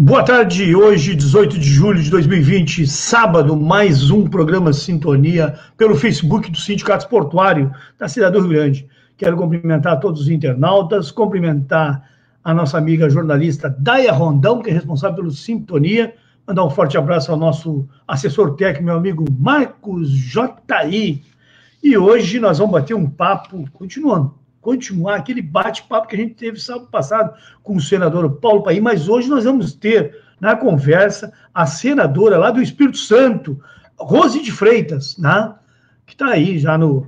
Boa tarde, hoje, 18 de julho de 2020, sábado, mais um programa Sintonia pelo Facebook do Sindicato Portuário da cidade do Rio Grande. Quero cumprimentar todos os internautas, cumprimentar a nossa amiga jornalista Daia Rondão, que é responsável pelo Sintonia, mandar um forte abraço ao nosso assessor técnico, meu amigo Marcos J.I. E hoje nós vamos bater um papo, continuar aquele bate-papo que a gente teve sábado passado com o senador Paulo Paim, mas hoje nós vamos ter na conversa a senadora lá do Espírito Santo, Rose de Freitas, né? Que está aí já no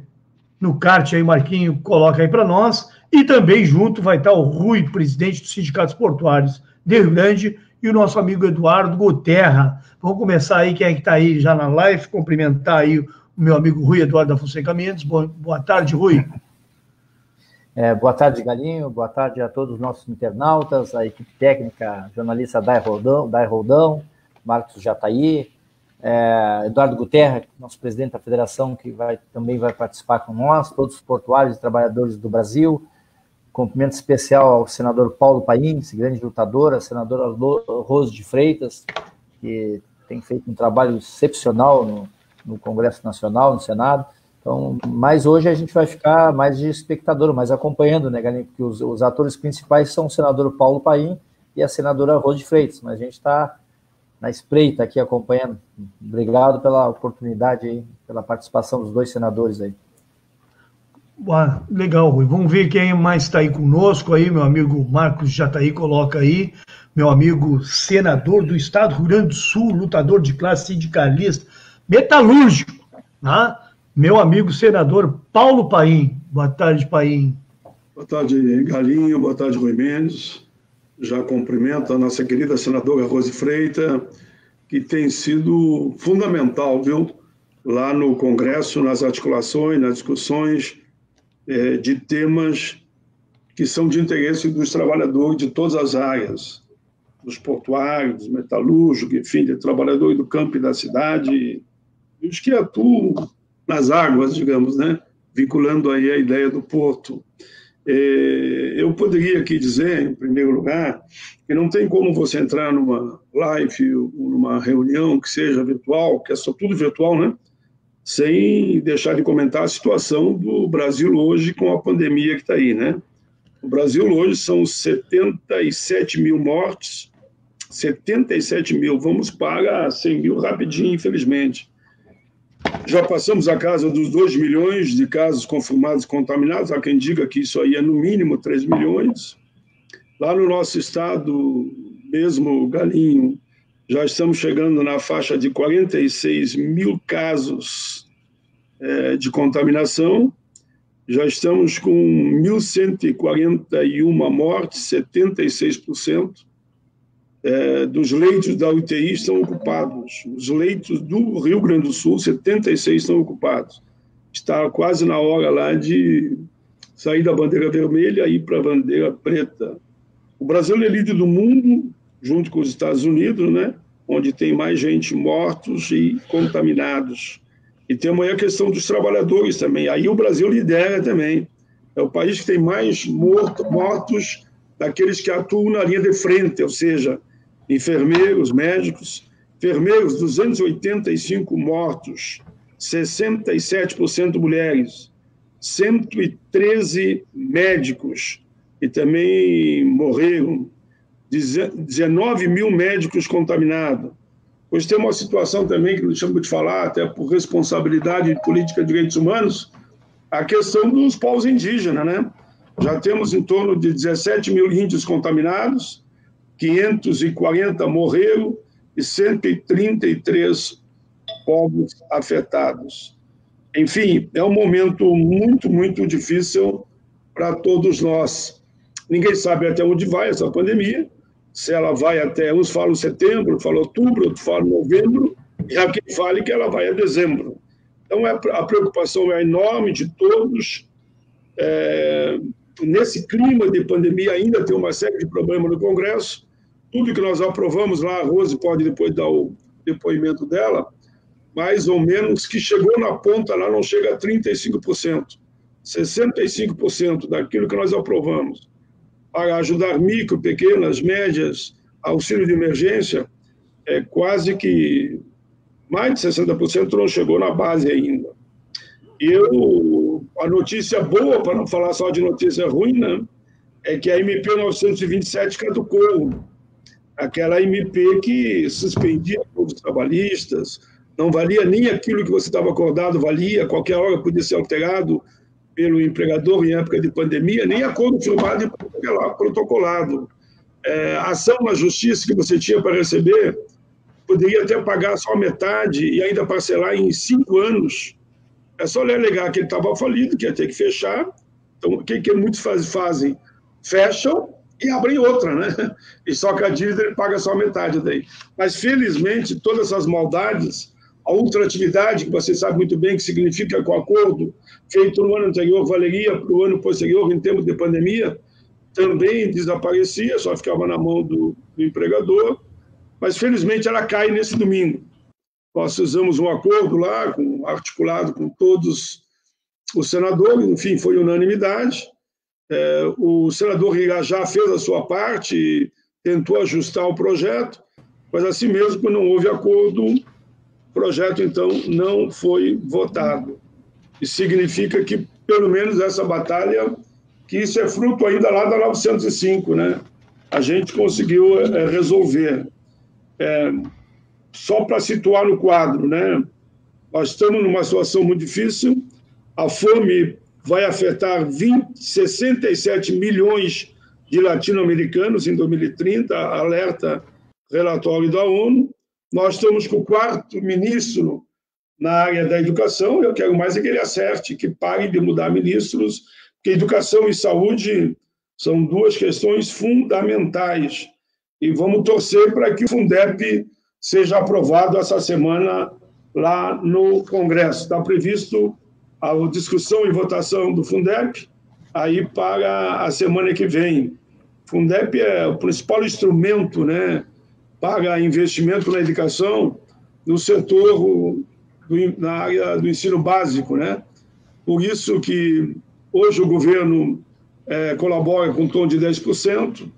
kart aí, Marquinho coloca aí para nós, e também junto vai estar o Rui, presidente dos Sindicatos Portuários de Rio Grande, e o nosso amigo Eduardo Guterra. Vamos começar aí, quem é que está aí já na live, cumprimentar aí o meu amigo Rui Eduardo da Fonseca Mendes. Boa tarde, Rui. Boa tarde, Galinho. Boa tarde a todos os nossos internautas, a equipe técnica, jornalista Daia Roldão, Marcos Jataí, Eduardo Guterra, nosso presidente da federação, que também vai participar com nós, todos os portuários e trabalhadores do Brasil. Cumprimento especial ao senador Paulo Paim, esse grande lutador, a senadora Rose de Freitas, que tem feito um trabalho excepcional no Congresso Nacional, no Senado. Então, mas hoje a gente vai ficar mais de espectador, mais acompanhando, né, Galinho? Porque os atores principais são o senador Paulo Paim e a senadora Rose de Freitas, mas a gente está na espreita aqui acompanhando. Obrigado pela oportunidade aí, pela participação dos dois senadores aí. Legal, Rui. Vamos ver quem mais está aí conosco aí, meu amigo Marcos Jataí, coloca aí, meu amigo senador do Estado do Rio Grande do Sul, lutador de classe, sindicalista, metalúrgico, né? Meu amigo senador Paulo Paim. Boa tarde, Paim. Boa tarde, Galinho. Boa tarde, Rui Mendes. Já cumprimento a nossa querida senadora Rose Freitas, que tem sido fundamental, viu? Lá no Congresso, nas articulações, nas discussões de temas que são de interesse dos trabalhadores de todas as áreas, dos portuários, dos metalúrgicos, enfim, de trabalhadores do campo e da cidade, dos que atuam nas águas, digamos, né? Vinculando aí a ideia do porto. Eu poderia aqui dizer, em primeiro lugar, que não tem como você entrar numa live ou numa reunião que seja virtual, que é só tudo virtual, né? Sem deixar de comentar a situação do Brasil hoje com a pandemia que está aí, né? O Brasil hoje são 77 mil mortes, 77 mil, vamos para 100 mil rapidinho, infelizmente. Já passamos a casa dos 2 milhões de casos confirmados contaminados, há quem diga que isso aí é no mínimo 3 milhões. Lá no nosso estado, mesmo, Galinho, já estamos chegando na faixa de 46 mil casos de contaminação, já estamos com 1.141 mortes, 76%. Dos leitos da UTI estão ocupados. Os leitos do Rio Grande do Sul, 76 estão ocupados. Está quase na hora lá de sair da bandeira vermelha e ir para a bandeira preta. O Brasil é líder do mundo, junto com os Estados Unidos, né? Onde tem mais gente mortos e contaminados. E temos aí a questão dos trabalhadores também. Aí o Brasil lidera também. É o país que tem mais mortos daqueles que atuam na linha de frente, ou seja, enfermeiros, médicos. Enfermeiros, 285 mortos, 67% mulheres, 113 médicos que também morreram, 19 mil médicos contaminados. Pois tem uma situação também que deixamos de falar, até por responsabilidade de política de direitos humanos, a questão dos povos indígenas, né? Já temos em torno de 17 mil índios contaminados, 540 morreram e 133 povos afetados. Enfim, é um momento muito, muito difícil para todos nós. Ninguém sabe até onde vai essa pandemia, se ela vai até, uns falam setembro, outros falam outubro, outros falam novembro, e há quem fale que ela vai a dezembro. Então, a preocupação é enorme de todos. Nesse clima de pandemia, ainda tem uma série de problemas no Congresso. Tudo que nós aprovamos lá, a Rose pode depois dar o depoimento dela, mais ou menos, que chegou na ponta lá, não chega a 35%. 65% daquilo que nós aprovamos para ajudar micro, pequenas, médias, auxílio de emergência, quase que mais de 60% não chegou na base ainda. E a notícia boa, para não falar só de notícia ruim, né, é que a MP 927 caducou. Aquela MP que suspendia os trabalhistas, não valia nem aquilo que você estava acordado, valia, qualquer hora podia ser alterado pelo empregador em época de pandemia, nem acordo firmado e protocolado. A ação na justiça que você tinha para receber, poderia até pagar só metade e ainda parcelar em 5 anos. É só alegar que ele estava falido, que ia ter que fechar. Então, o que muitos fazem? Fecham e abrem outra, né? E só que a dívida ele paga só metade daí. Mas, felizmente, todas essas maldades, a ultratividade, que você sabe muito bem que significa que o acordo feito no ano anterior valeria para o ano posterior em termos de pandemia, também desaparecia, só ficava na mão do empregador. Mas, felizmente, ela cai nesse domingo. Nós fizemos um acordo lá, articulado com todos os senadores, enfim, foi unanimidade. O senador Irajá fez a sua parte, tentou ajustar o projeto, mas assim mesmo, quando não houve acordo, o projeto, então, não foi votado. Isso significa que, pelo menos, essa batalha, que isso é fruto ainda lá da 905, né? A gente conseguiu resolver. Só para situar no quadro, né? Nós estamos numa situação muito difícil, a fome vai afetar 67 milhões de latino-americanos em 2030, alerta relatório da ONU. Nós estamos com o 4º ministro na área da educação, eu quero mais é que ele acerte, que pare de mudar ministros, porque educação e saúde são 2 questões fundamentais. E vamos torcer para que o Fundeb seja aprovado essa semana lá no Congresso. Está previsto a discussão e votação do Fundeb aí para a semana que vem. O Fundeb é o principal instrumento, né, para investimento na educação no setor, na área do ensino básico, né? Por isso que hoje o governo colabora com um tom de 10%,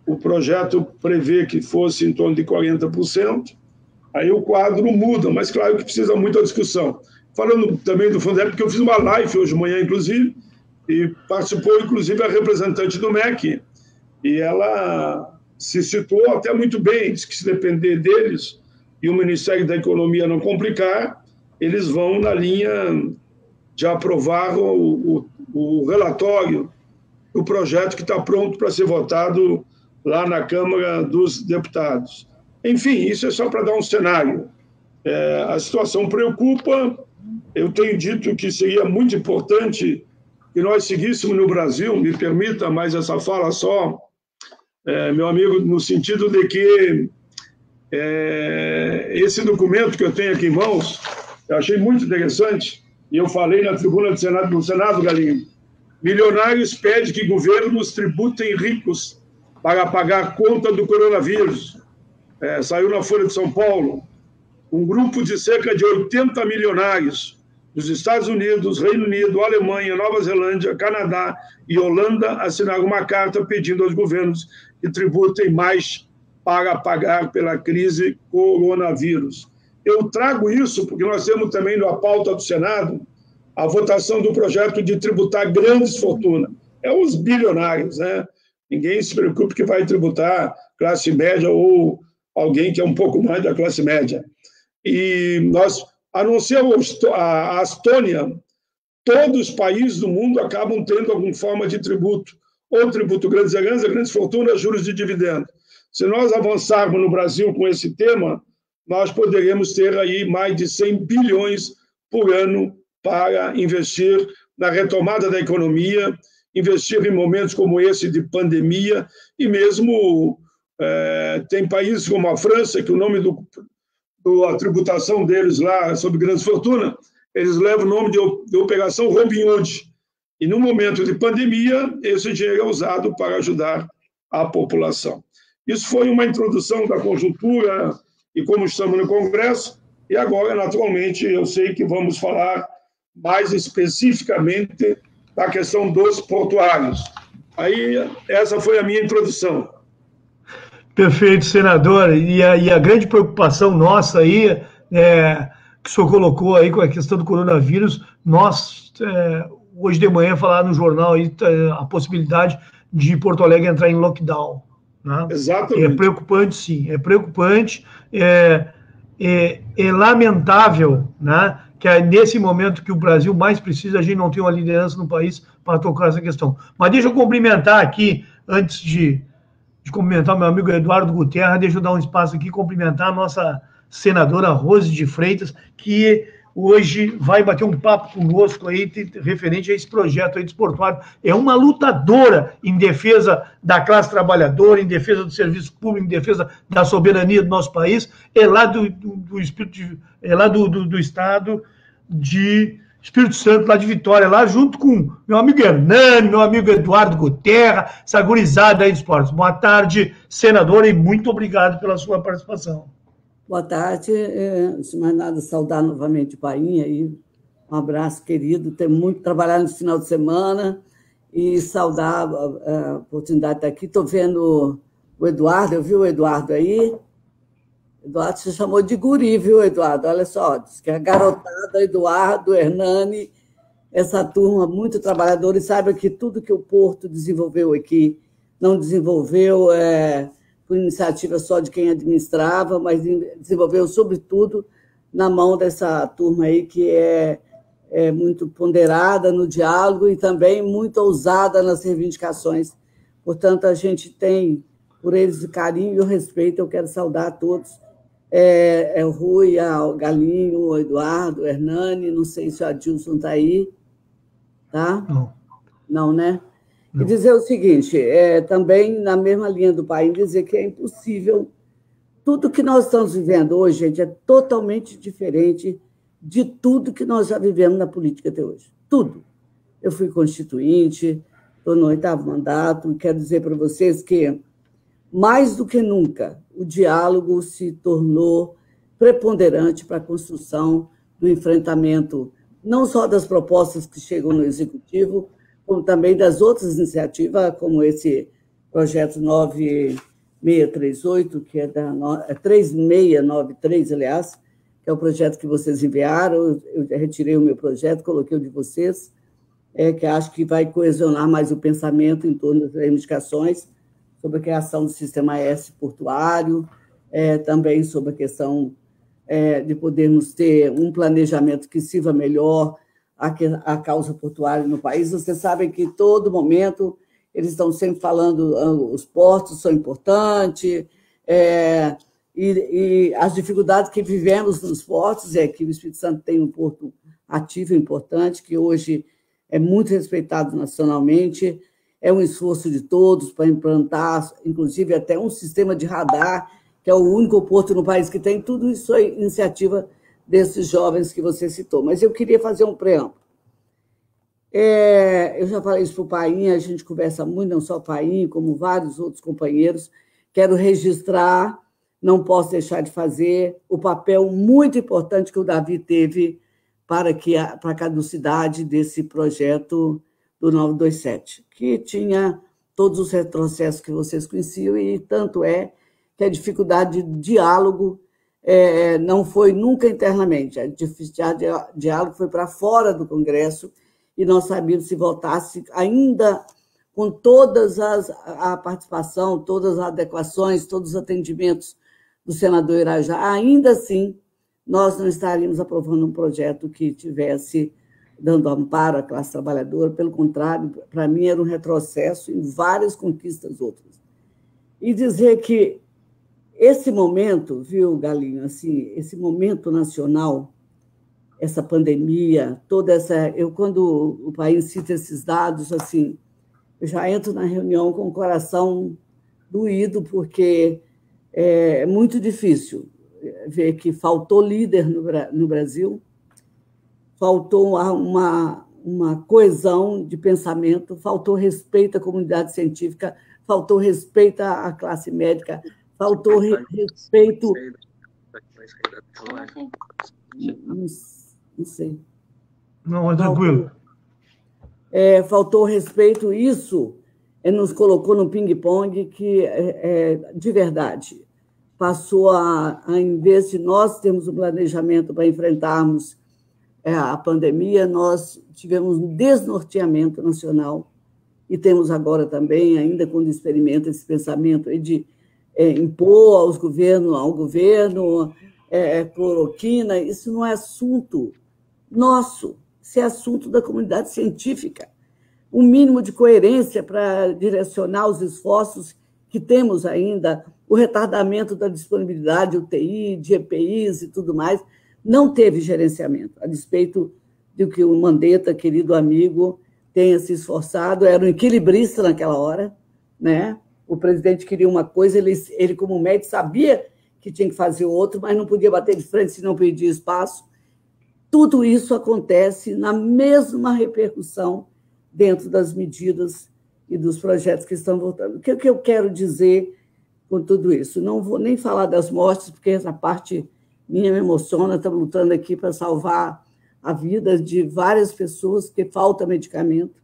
o projeto prevê que fosse em torno de 40%, aí o quadro muda, mas claro que precisa muita discussão. Falando também do Fundeb, porque eu fiz uma live hoje de manhã, inclusive, e participou, inclusive, a representante do MEC, e ela se citou até muito bem, disse que se depender deles e o Ministério da Economia não complicar, eles vão na linha de aprovar o relatório do projeto que está pronto para ser votado lá na Câmara dos Deputados. Enfim, isso é só para dar um cenário. A situação preocupa. Eu tenho dito que seria muito importante que nós seguíssemos no Brasil, me permita mais essa fala só, meu amigo, no sentido de que esse documento que eu tenho aqui em mãos, eu achei muito interessante, e eu falei na tribuna do Senado, Galinho, milionários pedem que governos tributem ricos para pagar a conta do coronavírus. Saiu na Folha de São Paulo. Um grupo de cerca de 80 milionários dos Estados Unidos, Reino Unido, Alemanha, Nova Zelândia, Canadá e Holanda assinaram uma carta pedindo aos governos que tributem mais para pagar pela crise coronavírus. Eu trago isso porque nós temos também na pauta do Senado a votação do projeto de tributar grandes fortunas. Os bilionários, né? Ninguém se preocupe que vai tributar classe média ou alguém que é um pouco mais da classe média. E nós, a não ser a Estônia, todos os países do mundo acabam tendo alguma forma de tributo, ou tributo grandes heranças, grandes fortunas, juros de dividendos. Se nós avançarmos no Brasil com esse tema, nós poderemos ter aí mais de 100 bilhões por ano para investir na retomada da economia, investir em momentos como esse de pandemia, e mesmo tem países como a França, que o nome da tributação deles lá sobre grandes fortunas, eles levam o nome de Operação Robin Hood. E no momento de pandemia, esse dinheiro é usado para ajudar a população. Isso foi uma introdução da conjuntura e como estamos no Congresso, e agora, naturalmente, eu sei que vamos falar mais especificamente da questão dos portuários. Aí, essa foi a minha introdução. Perfeito, senador. E a grande preocupação nossa aí, que o senhor colocou aí com a questão do coronavírus, nós, hoje de manhã, falaram no jornal aí a possibilidade de Porto Alegre entrar em lockdown. Né? Exatamente. É preocupante, sim, é preocupante. É lamentável, né, que nesse momento que o Brasil mais precisa, a gente não tem uma liderança no país para tocar essa questão. Mas deixa eu cumprimentar aqui, antes de cumprimentar o meu amigo Eduardo Guterra, deixa eu dar um espaço aqui, cumprimentar a nossa senadora Rose de Freitas, que hoje vai bater um papo conosco aí, referente a esse projeto aí desportuário. É uma lutadora em defesa da classe trabalhadora, em defesa do serviço público, em defesa da soberania do nosso país, é lá do estado de Espírito Santo, lá de Vitória, lá junto com meu amigo Hernani, meu amigo Eduardo Guterra, essa gurizada aí de esportes. Boa tarde, senadora, e muito obrigado pela sua participação. Boa tarde. Antes de mais nada, saudar novamente o Painha aí. Um abraço, querido. Tem muito trabalhado nesse final de semana e saudar a oportunidade de estar aqui. Estou vendo o Eduardo, eu vi o Eduardo aí. Eduardo se chamou de guri, viu, Eduardo? Olha só, diz que a garotada, Eduardo, Hernani, essa turma muito trabalhadora, e saiba que tudo que o Porto desenvolveu aqui não desenvolveu por iniciativa só de quem administrava, mas desenvolveu, sobretudo, na mão dessa turma aí que é muito ponderada no diálogo e também muito ousada nas reivindicações. Portanto, a gente tem por eles o carinho e o respeito. Eu quero saudar a todos. O Rui, o Galinho, o Eduardo, o Hernani, não sei se o Adilson está aí. Tá? Não, né? E dizer o seguinte, também na mesma linha do país, dizer que é impossível. Tudo que nós estamos vivendo hoje, gente, é totalmente diferente de tudo que nós já vivemos na política até hoje. Tudo. Eu fui constituinte, estou no 8º mandato, e quero dizer para vocês que, mais do que nunca, o diálogo se tornou preponderante para a construção do enfrentamento, não só das propostas que chegam no Executivo, como também das outras iniciativas, como esse projeto 9638, que é 3693, aliás, que é o projeto que vocês enviaram. Eu retirei o meu projeto, coloquei o de vocês, que acho que vai coesionar mais o pensamento em torno das reivindicações sobre a criação do Sistema S portuário, também sobre a questão de podermos ter um planejamento que sirva melhor a causa portuária no país. Vocês sabem que, em todo momento, eles estão sempre falando os portos são importantes, e as dificuldades que vivemos nos portos é que o Espírito Santo tem um porto ativo importante, que hoje é muito respeitado nacionalmente. É um esforço de todos para implantar, inclusive, até um sistema de radar, que é o único porto no país que tem. Tudo isso é iniciativa desses jovens que você citou. Mas eu queria fazer um preâmbulo. Eu já falei isso para o Painha, a gente conversa muito, não só o Painha, como vários outros companheiros. Quero registrar, não posso deixar de fazer, o papel muito importante que o Davi teve para a caducidade desse projeto do 927, que tinha todos os retrocessos que vocês conheciam, e tanto é que a dificuldade de diálogo não foi nunca internamente, a dificuldade de diálogo foi para fora do Congresso, e nós sabíamos, se votasse ainda com todas a participação, todas as adequações, todos os atendimentos do senador Irajá, ainda assim nós não estaríamos aprovando um projeto que tivesse dando amparo à classe trabalhadora. Pelo contrário, para mim era um retrocesso em várias conquistas outras. E dizer que esse momento, viu, Galinho, assim, esse momento nacional, essa pandemia, toda essa... quando o país cita esses dados, assim, eu já entro na reunião com o coração doído, porque é muito difícil ver que faltou líder no Brasil, faltou uma coesão de pensamento, faltou respeito à comunidade científica, faltou respeito à classe médica, faltou respeito... Não sei. Não, é tranquilo. Faltou respeito, isso nos colocou no ping-pong que, de verdade, passou em vez de nós termos um planejamento para enfrentarmos a pandemia, nós tivemos um desnorteamento nacional e temos agora também, ainda quando experimenta esse pensamento de impor ao governo cloroquina. Isso não é assunto nosso, isso é assunto da comunidade científica. Um mínimo de coerência para direcionar os esforços que temos ainda, o retardamento da disponibilidade de UTI, de EPIs e tudo mais, não teve gerenciamento, a despeito de que o Mandetta, querido amigo, tenha se esforçado, era um equilibrista naquela hora, né? O presidente queria uma coisa, ele como médico, sabia que tinha que fazer outro, mas não podia bater de frente se não pedia espaço. Tudo isso acontece na mesma repercussão dentro das medidas e dos projetos que estão voltando. O que eu quero dizer com tudo isso? Não vou nem falar das mortes, porque essa parte minha me emociona, estamos lutando aqui para salvar a vida de várias pessoas, porque falta medicamento.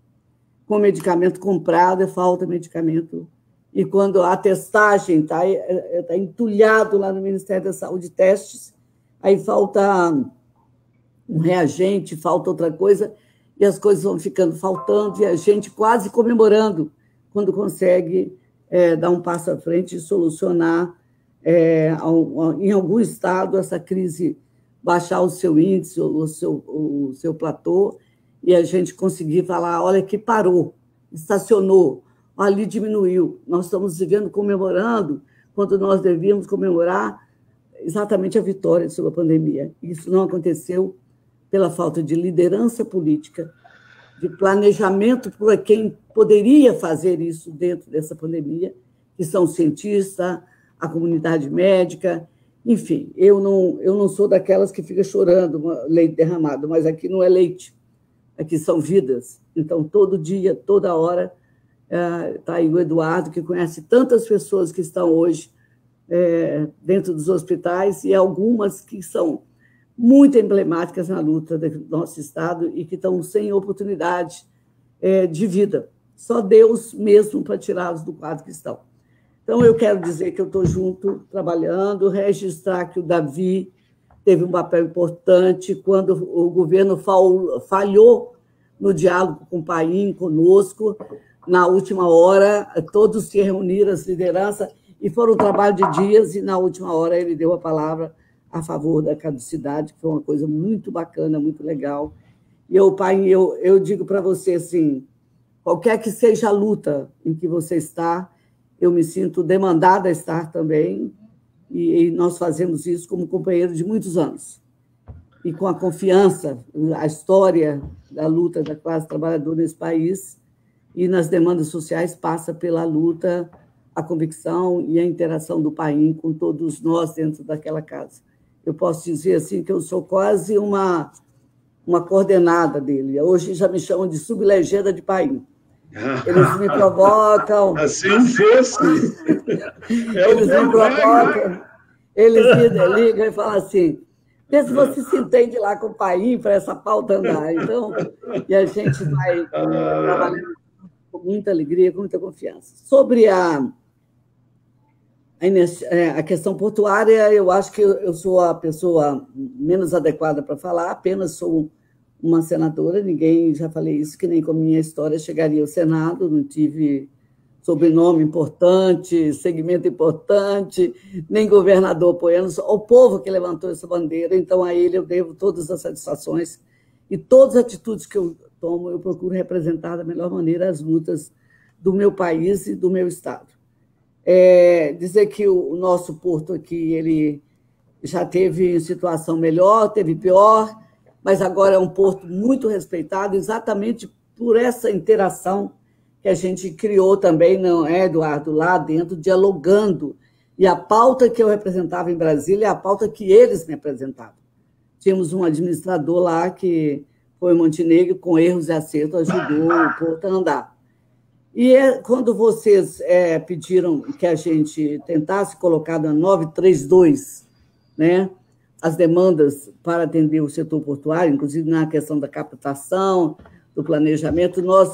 Com medicamento comprado, falta medicamento. E quando a testagem está entulhado lá no Ministério da Saúde, testes, aí falta um reagente, falta outra coisa, e as coisas vão ficando faltando, e a gente quase comemorando quando consegue dar um passo à frente e solucionar, em algum estado, essa crise, baixar o seu índice, o seu platô, e a gente conseguir falar, olha que parou, estacionou, ali diminuiu. Nós estamos vivendo, comemorando, quando nós devíamos comemorar exatamente a vitória sobre a pandemia. Isso não aconteceu pela falta de liderança política, de planejamento por quem poderia fazer isso dentro dessa pandemia, que são os cientistas, a comunidade médica, enfim. Eu não sou daquelas que fica chorando leite derramado, mas aqui não é leite, aqui são vidas. Então, todo dia, toda hora, está aí o Eduardo, que conhece tantas pessoas que estão hoje dentro dos hospitais, e algumas que são muito emblemáticas na luta do nosso Estado e que estão sem oportunidade de vida. Só Deus mesmo para tirá-los do quadro que estão. Então, eu quero dizer que eu estou junto, trabalhando, registrar que o Davi teve um papel importante quando o governo falhou no diálogo com o Paim, conosco. Na última hora, todos se reuniram, as lideranças, e foram um trabalho de dias, e na última hora ele deu a palavra a favor da caducidade, que foi uma coisa muito bacana, muito legal. E eu digo para você, assim, qualquer que seja a luta em que você está, eu me sinto demandada a estar também, e nós fazemos isso como companheiro de muitos anos. E com a confiança, a história da luta da classe trabalhadora nesse país e nas demandas sociais passa pela luta, a convicção e a interação do Paim com todos nós dentro daquela casa. Eu posso dizer assim que eu sou quase uma coordenada dele. Hoje já me chamam de sublegenda de Paim. Eles me provocam. Assim fosse. Eles me provocam. Eles me ligam e falam assim: vê se você se entende lá com o Paim para essa pauta andar. Então, e a gente vai trabalhando com muita alegria, com muita confiança. Sobre a questão portuária, eu acho que eu sou a pessoa menos adequada para falar, apenas sou uma senadora, ninguém, já falei isso, que nem com a minha história chegaria ao Senado, não tive sobrenome importante, segmento importante, nem governador apoiando, só o povo que levantou essa bandeira, então a ele eu devo todas as satisfações e todas as atitudes que eu tomo, eu procuro representar da melhor maneira as lutas do meu país e do meu Estado. Dizer que o nosso porto aqui, ele já teve situação melhor, teve pior, mas agora é um porto muito respeitado, exatamente por essa interação que a gente criou também, não é, Eduardo, lá dentro, dialogando. E a pauta que eu representava em Brasília é a pauta que eles me apresentavam. Tínhamos um administrador lá que foi em Montenegro, com erros e acertos, ajudou o porto a andar. E quando vocês pediram que a gente tentasse colocar na 932, né, as demandas para atender o setor portuário, inclusive na questão da captação, do planejamento, nós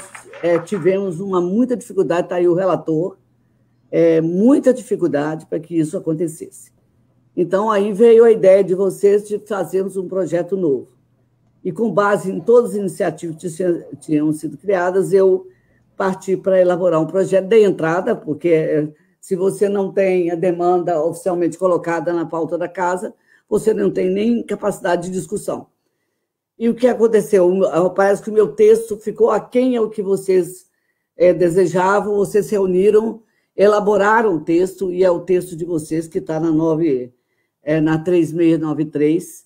tivemos muita dificuldade, está aí o relator, muita dificuldade para que isso acontecesse. Então, aí veio a ideia de vocês de fazermos um projeto novo. E, com base em todas as iniciativas que tinham sido criadas, eu parti para elaborar um projeto de entrada, porque se você não tem a demanda oficialmente colocada na pauta da casa, você não tem nem capacidade de discussão. E o que aconteceu? Parece que o meu texto ficou aquém ao que vocês desejavam, vocês se reuniram, elaboraram o texto, e é o texto de vocês que está na 3693,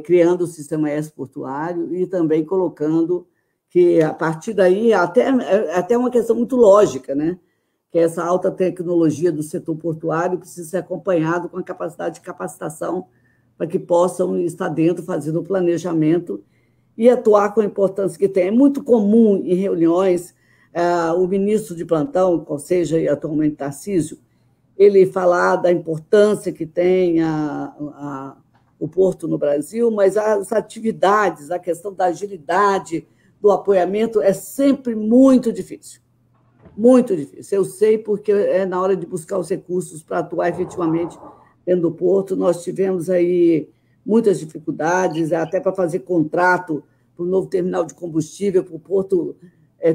criando o sistema S-portuário e também colocando que, a partir daí, até uma questão muito lógica, né? Que essa alta tecnologia do setor portuário precisa ser acompanhado com a capacidade de capacitação para que possam estar dentro, fazendo o planejamento e atuar com a importância que tem. É muito comum em reuniões o ministro de plantão, ou seja, atualmente Tarcísio, ele falar da importância que tem o porto no Brasil, mas as atividades, a questão da agilidade, do apoiamento, é sempre muito difícil. Muito difícil. Eu sei porque na hora de buscar os recursos para atuar efetivamente dentro do porto, nós tivemos aí muitas dificuldades, até para fazer contrato para o novo terminal de combustível, para o porto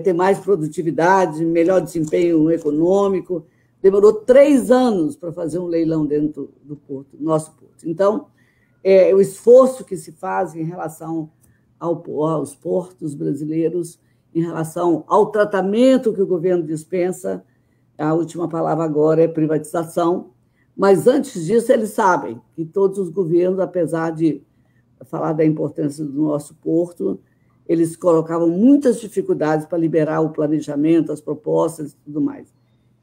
ter mais produtividade, melhor desempenho econômico. Demorou 3 anos para fazer um leilão dentro do porto, nosso porto. Então, o esforço que se faz em relação aos portos brasileiros, em relação ao tratamento que o governo dispensa, a última palavra agora é privatização, mas antes disso eles sabem que todos os governos, apesar de falar da importância do nosso porto, eles colocavam muitas dificuldades para liberar o planejamento, as propostas e tudo mais.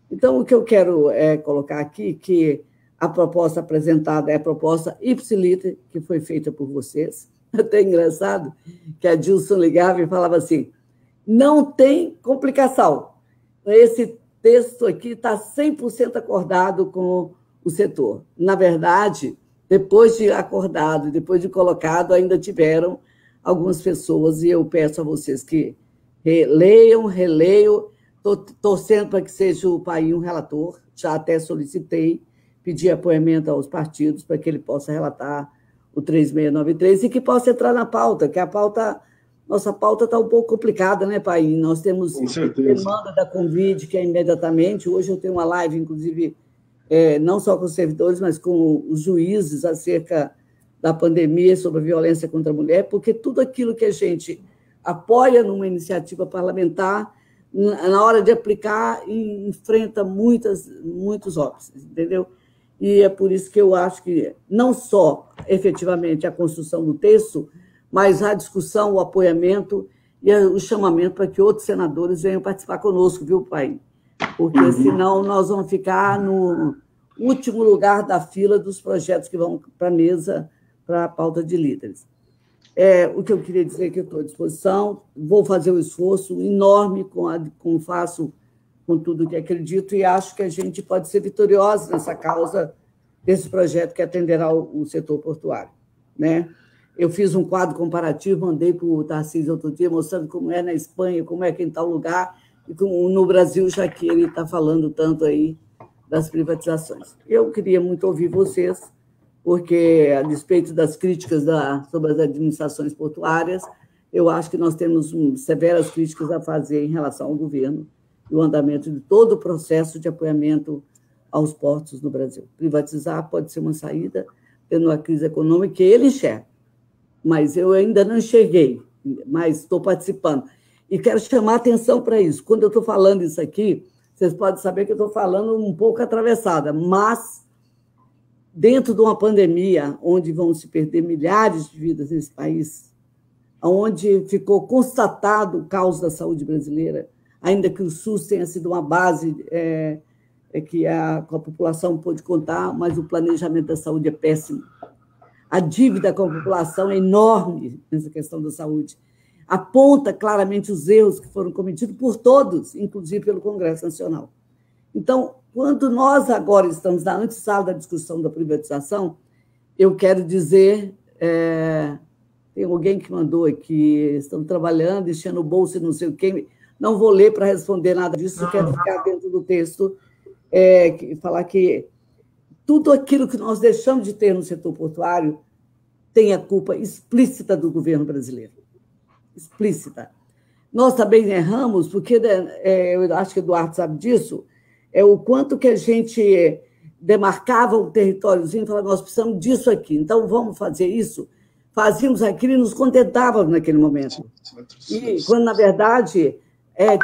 Então, o que eu quero colocar aqui, que a proposta apresentada é a proposta ipsiliter, que foi feita por vocês. Até engraçado que a Dilson ligava e falava assim, não tem complicação. Esse texto aqui está 100% acordado com o setor. Na verdade, depois de acordado, depois de colocado, ainda tiveram algumas pessoas, e eu peço a vocês que releiam, estou torcendo para que seja o Paim um relator, já até solicitei, pedi apoiamento aos partidos para que ele possa relatar o 3693 e que possa entrar na pauta, que nossa pauta está um pouco complicada, né, Paim? Nós temos demanda da Convide, que é imediatamente, hoje eu tenho uma live, inclusive, não só com os servidores, mas com os juízes acerca da pandemia sobre a violência contra a mulher, porque tudo aquilo que a gente apoia numa iniciativa parlamentar, na hora de aplicar, enfrenta muitos óbices, entendeu? E é por isso que eu acho que não só, efetivamente, a construção do texto, mas a discussão, o apoiamento e o chamamento para que outros senadores venham participar conosco, viu, pai? Porque senão nós vamos ficar no último lugar da fila dos projetos que vão para a mesa, para a pauta de líderes. O que eu queria dizer é que eu estou à disposição, vou fazer um esforço enorme como faço com tudo que acredito e acho que a gente pode ser vitorioso nessa causa desse projeto que atenderá o setor portuário, né? Eu fiz um quadro comparativo, mandei para o Tarcísio outro dia, mostrando como é na Espanha, como é aqui em tal lugar, e como no Brasil, já que ele está falando tanto aí das privatizações. Eu queria muito ouvir vocês, porque, a despeito das críticas sobre as administrações portuárias, eu acho que nós temos severas críticas a fazer em relação ao governo e o andamento de todo o processo de apoiamento aos portos no Brasil. Privatizar pode ser uma saída, tendo uma crise econômica que ele enxerga, mas eu ainda não enxerguei, mas estou participando. E quero chamar a atenção para isso. Quando eu estou falando isso aqui, vocês podem saber que eu estou falando um pouco atravessada, mas dentro de uma pandemia, onde vão se perder milhares de vidas nesse país, onde ficou constatado o caos da saúde brasileira, ainda que o SUS tenha sido uma base que a população pôde contar, mas o planejamento da saúde é péssimo. A dívida com a população é enorme nessa questão da saúde. Aponta claramente os erros que foram cometidos por todos, inclusive pelo Congresso Nacional. Então, quando nós agora estamos na antessala da discussão da privatização, eu quero dizer Tem alguém que mandou aqui, estão trabalhando, enchendo o bolso e não sei o quê. Não vou ler para responder nada disso, quero ficar dentro do texto, falar que tudo aquilo que nós deixamos de ter no setor portuário tem a culpa explícita do governo brasileiro. Explícita. Nós também erramos, porque eu acho que o Eduardo sabe disso, o quanto que a gente demarcava o territóriozinho e falava, nós precisamos disso aqui, então vamos fazer isso. Fazíamos aquilo e nos contentávamos naquele momento. E quando, na verdade,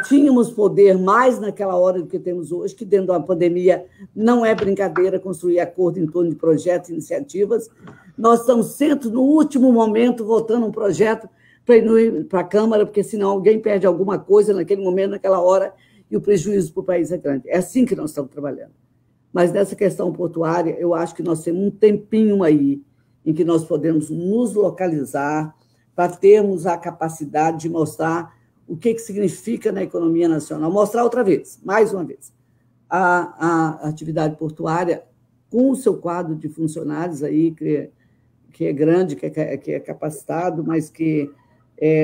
tínhamos poder mais naquela hora do que temos hoje, que dentro da pandemia não é brincadeira construir acordo em torno de projetos e iniciativas. Nós estamos sempre, no último momento, votando um projeto para ir para a Câmara, porque senão alguém perde alguma coisa naquele momento, naquela hora, e o prejuízo para o país é grande. É assim que nós estamos trabalhando. Mas nessa questão portuária, eu acho que nós temos um tempinho aí em que nós podemos nos localizar para termos a capacidade de mostrar o que significa na economia nacional. Mostrar outra vez, mais uma vez, a atividade portuária com o seu quadro de funcionários aí, que é grande, que é capacitado, mas que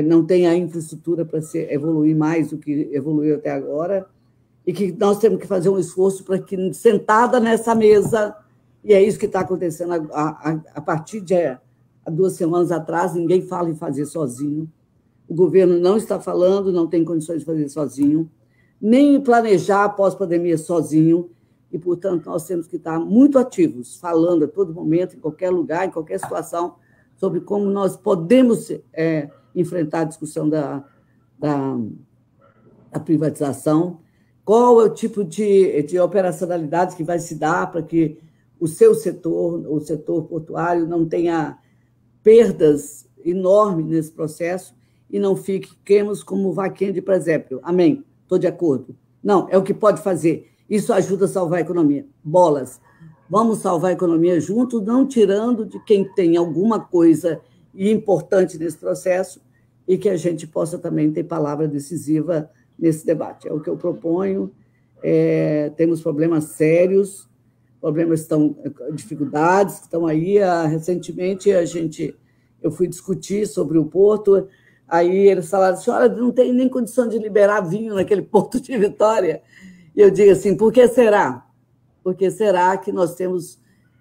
não tem a infraestrutura para evoluir mais do que evoluiu até agora, e que nós temos que fazer um esforço para que, sentada nessa mesa, e é isso que está acontecendo a partir de há 2 semanas atrás, ninguém fala em fazer sozinho, o governo não está falando, não tem condições de fazer sozinho, nem planejar a pós-pandemia sozinho, e, portanto, nós temos que estar muito ativos, falando a todo momento, em qualquer lugar, em qualquer situação, sobre como nós podemos enfrentar a discussão da privatização, qual é o tipo de operacionalidade que vai se dar para que o seu setor, o setor portuário, não tenha perdas enormes nesse processo e não fiquemos como vaquinha de presépio. Amém? Estou de acordo. Não, é o que pode fazer. Isso ajuda a salvar a economia. Bolas. Vamos salvar a economia juntos, não tirando de quem tem alguma coisa importante nesse processo e que a gente possa também ter palavra decisiva nesse debate. É o que eu proponho. Temos problemas sérios, dificuldades que estão aí. Recentemente, eu fui discutir sobre o porto, aí eles falaram, senhora, não tem nem condição de liberar vinho naquele porto de Vitória. E eu digo assim, por que será? Por que será que nós temos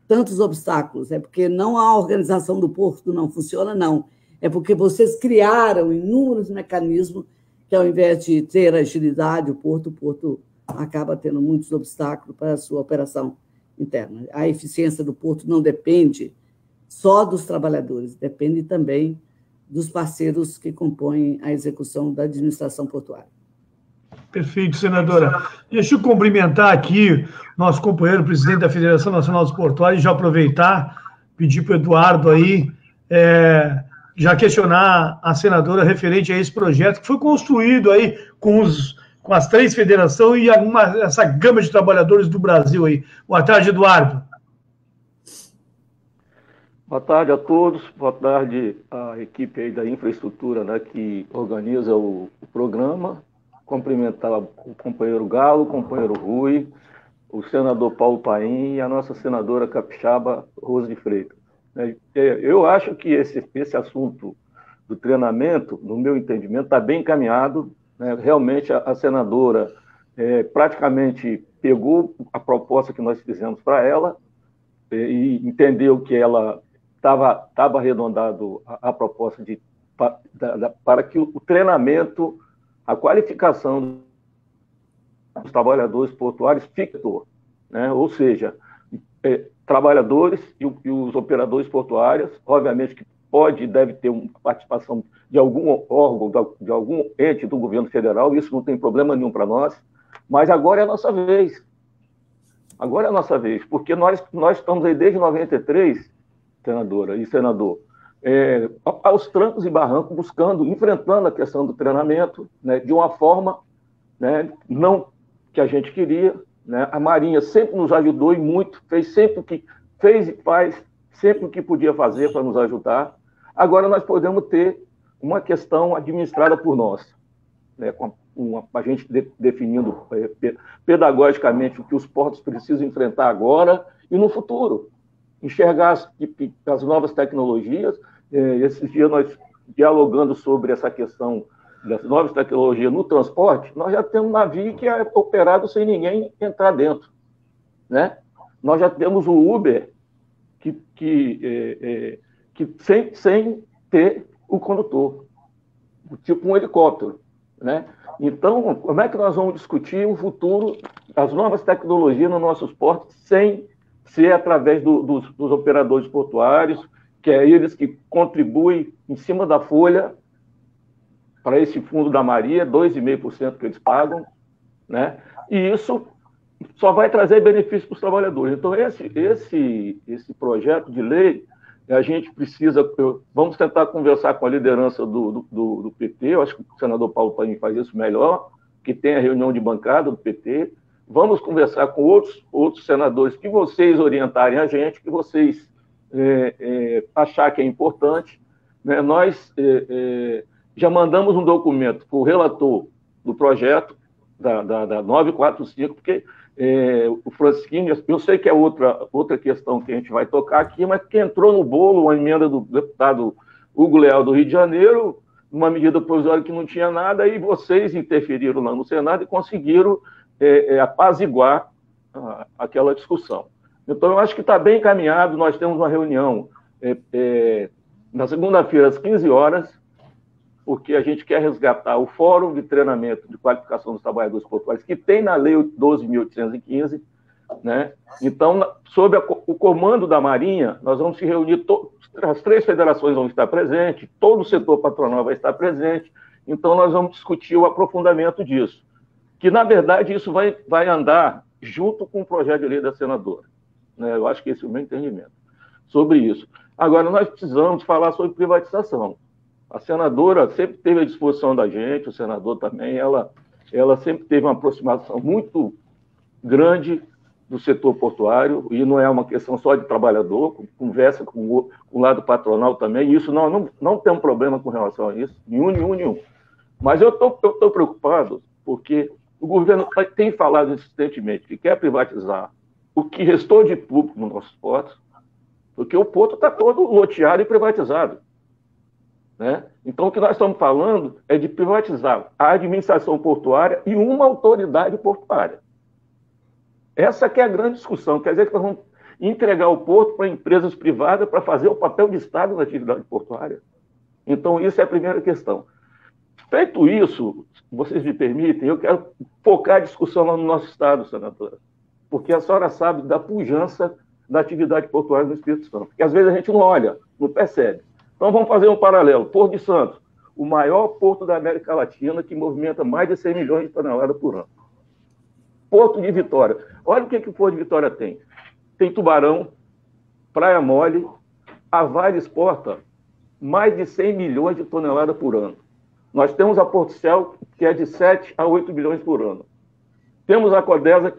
tantos obstáculos? É porque não a organização do porto não funciona, não. É porque vocês criaram inúmeros mecanismos que, ao invés de ter agilidade, o porto acaba tendo muitos obstáculos para a sua operação interna. A eficiência do porto não depende só dos trabalhadores, depende também dos parceiros que compõem a execução da administração portuária. Perfeito, senadora. Deixa eu cumprimentar aqui nosso companheiro, presidente da Federação Nacional dos Portuários, e já aproveitar, pedir para o Eduardo aí, já questionar a senadora referente a esse projeto que foi construído aí com as 3 federações e essa gama de trabalhadores do Brasil aí. Boa tarde, Eduardo. Boa tarde a todos, boa tarde à equipe aí da infraestrutura, né, que organiza o programa. Cumprimentar o companheiro Galo, o companheiro Rui, o senador Paulo Paim e a nossa senadora capixaba Rose de Freitas. Eu acho que esse assunto do treinamento, no meu entendimento, está bem encaminhado, né? Realmente a senadora praticamente pegou a proposta que nós fizemos para ela e entendeu que ela estava arredondado a proposta para que o treinamento, a qualificação dos trabalhadores portuários fique, né? Ou seja, trabalhadores e os operadores portuários, obviamente que pode e deve ter uma participação de algum órgão, de algum ente do governo federal, isso não tem problema nenhum para nós, mas agora é a nossa vez. Agora é a nossa vez, porque nós estamos aí desde 93, senadora e senador, aos trancos e barrancos, enfrentando a questão do treinamento, né, de uma forma, né, não que a gente queria, né? A Marinha sempre nos ajudou e muito, fez e faz sempre o que podia fazer para nos ajudar. Agora nós podemos ter uma questão administrada por nós, né, a gente definindo pedagogicamente o que os portos precisam enfrentar agora e no futuro. Enxergar as novas tecnologias Esses dias nós dialogando sobre essa questão das novas tecnologias no transporte, nós já temos um navio que é operado sem ninguém entrar dentro, né? Nós já temos o Uber sem ter o condutor, tipo um helicóptero, né? Então, como é que nós vamos discutir o futuro das novas tecnologias nos nossos portos sem ser através dos operadores portuários, que é eles que contribuem em cima da folha para esse fundo da Maria, 2,5% que eles pagam, né? E isso só vai trazer benefício para os trabalhadores. Então, esse projeto de lei, a gente precisa... Vamos tentar conversar com a liderança do PT, eu acho que o senador Paulo Paim faz isso melhor, que tem a reunião de bancada do PT. Vamos conversar com outros senadores que vocês orientarem a gente, que vocês achar que é importante, né? Nós já mandamos um documento para o relator do projeto, da 945, porque o Francisquinho, eu sei que é outra questão que a gente vai tocar aqui, mas que entrou no bolo uma emenda do deputado Hugo Leal do Rio de Janeiro, uma medida provisória que não tinha nada, e vocês interferiram lá no Senado e conseguiram apaziguar aquela discussão. Então, eu acho que está bem encaminhado. Nós temos uma reunião na segunda-feira, às 15 horas, porque a gente quer resgatar o Fórum de Treinamento de Qualificação dos Trabalhadores Portuários, que tem na Lei 12.815, né? Então, sob o comando da Marinha, nós vamos se reunir, as 3 federações vão estar presentes, todo o setor patronal vai estar presente, então nós vamos discutir o aprofundamento disso, que, na verdade, isso vai andar junto com o projeto de lei da senadora, né? Eu acho que esse é o meu entendimento sobre isso. Agora, nós precisamos falar sobre privatização. A senadora sempre teve à disposição da gente, o senador também, ela sempre teve uma aproximação muito grande do setor portuário, e não é uma questão só de trabalhador, conversa com o lado patronal também, e isso não tem um problema com relação a isso, nenhum. Mas eu estou preocupado porque o governo tem falado insistentemente que quer privatizar o que restou de público nos nossos portos, porque o porto está todo loteado e privatizado, né? Então, o que nós estamos falando é de privatizar a administração portuária e uma autoridade portuária. Essa que é a grande discussão. Quer dizer que nós vamos entregar o porto para empresas privadas para fazer o papel de Estado na atividade portuária. Então, isso é a primeira questão. Feito isso, vocês me permitem, eu quero focar a discussão lá no nosso Estado, senadora, porque a senhora sabe da pujança da atividade portuária no Espírito Santo, porque às vezes a gente não olha, não percebe. Então, vamos fazer um paralelo. Porto de Santos, o maior porto da América Latina, que movimenta mais de 100 milhões de toneladas por ano. Porto de Vitória. Olha o que o Porto de Vitória tem. Tem Tubarão, Praia Mole, a Vale exporta mais de 100 milhões de toneladas por ano. Nós temos a Porto Céu, que é de 7 a 8 milhões por ano. Temos a Codesa,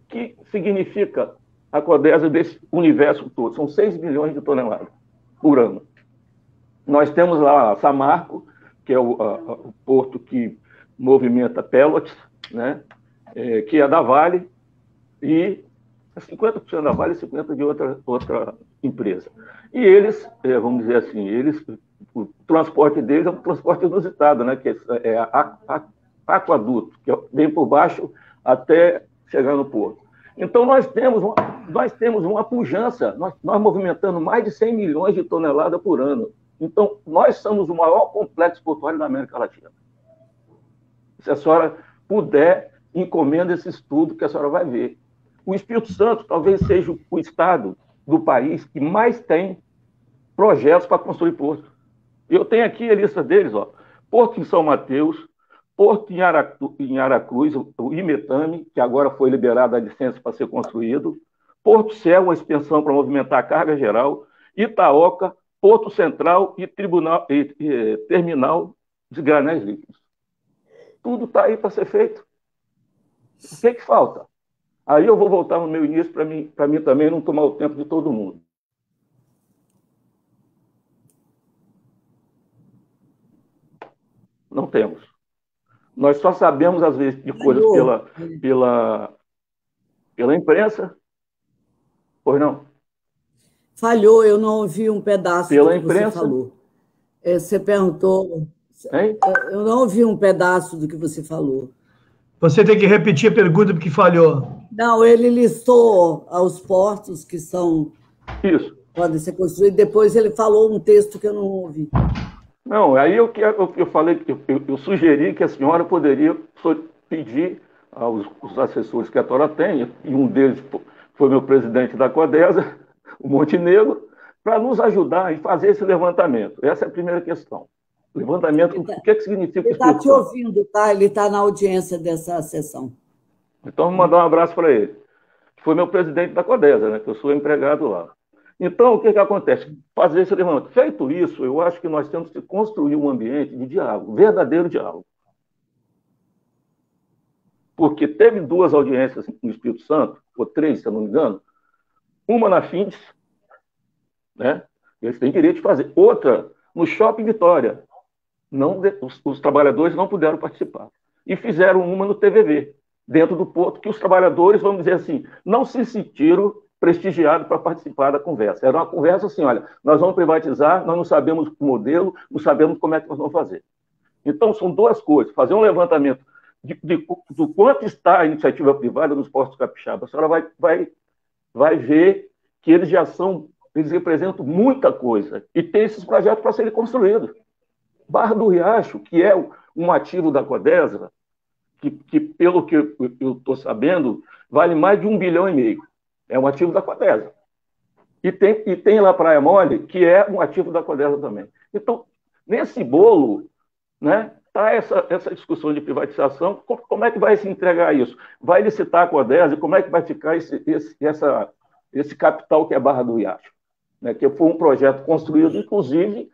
que significa a Codesa desse universo todo. São 6 milhões de toneladas por ano. Nós temos lá a Samarco, que é o porto que movimenta Pelotas, né? Que é da Vale, e 50% da Vale e 50% de outra empresa. E eles, vamos dizer assim, o transporte deles é um transporte inusitado, né? Que é aquaduto, que vem por baixo até chegar no porto. Então, nós temos uma pujança, nós movimentando mais de 100 milhões de toneladas por ano. Então, nós somos o maior complexo portuário da América Latina. Se a senhora puder, encomenda esse estudo que a senhora vai ver. O Espírito Santo talvez seja o estado do país que mais tem projetos para construir porto. Eu tenho aqui a lista deles, ó. Porto em São Mateus, Porto em Aracruz, o Imetame, que agora foi liberada a licença para ser construído, Porto Céu, a expansão para movimentar a carga geral, Itaoca, Porto Central e Terminal de Granéis Líquidos. Tudo está aí para ser feito. O que falta? Aí eu vou voltar no meu início para mim também não tomar o tempo de todo mundo. Não temos. Nós só sabemos, às vezes, de coisas pela imprensa. Pois não? Falhou, eu não ouvi um pedaço Pela do que imprensa. você falou. Você perguntou... Hein? Eu não ouvi um pedaço do que você falou. Você tem que repetir a pergunta porque falhou. Não, ele listou os portos que são... Isso. Podem ser construídos. Depois ele falou um texto que eu não ouvi. Não, aí eu falei, eu sugeri que a senhora poderia pedir aos assessores que a Tora tem, e um deles foi meu presidente da Codesa, o Montenegro, para nos ajudar em fazer esse levantamento. Essa é a primeira questão. Levantamento, o que significa isso? Ele está te ouvindo, tá? Ele está na audiência dessa sessão. Então, vou mandar um abraço para ele. Foi meu presidente da Codesa, né? Que eu sou empregado lá. Então, o que acontece? Fazer esse levantamento. Feito isso, eu acho que nós temos que construir um ambiente de diálogo, verdadeiro diálogo. Porque teve 2 audiências no Espírito Santo, ou 3, se eu não me engano, uma na Findes, né? Eles têm direito de fazer. Outra no Shopping Vitória. Não, os trabalhadores não puderam participar. E fizeram uma no TVV, dentro do porto, que os trabalhadores, vamos dizer assim, não se sentiram prestigiados para participar da conversa. Era uma conversa assim, olha, nós vamos privatizar, nós não sabemos o modelo, não sabemos como é que nós vamos fazer. Então, são 2 coisas. Fazer um levantamento do quanto está a iniciativa privada nos portos capixaba. A senhora vai ver que eles representam muita coisa. E tem esses projetos para serem construídos. Barra do Riacho, que é um ativo da Codesa, que pelo que eu estou sabendo, vale mais de 1,5 bilhão. É um ativo da Codesa. E tem lá Praia Mole, que é um ativo da Codesa também. Então, nesse bolo, né, está essa discussão de privatização. Como é que vai se entregar isso? Vai licitar a Codesa e como é que vai ficar esse capital que é Barra do Riacho? Né, que foi um projeto construído, inclusive,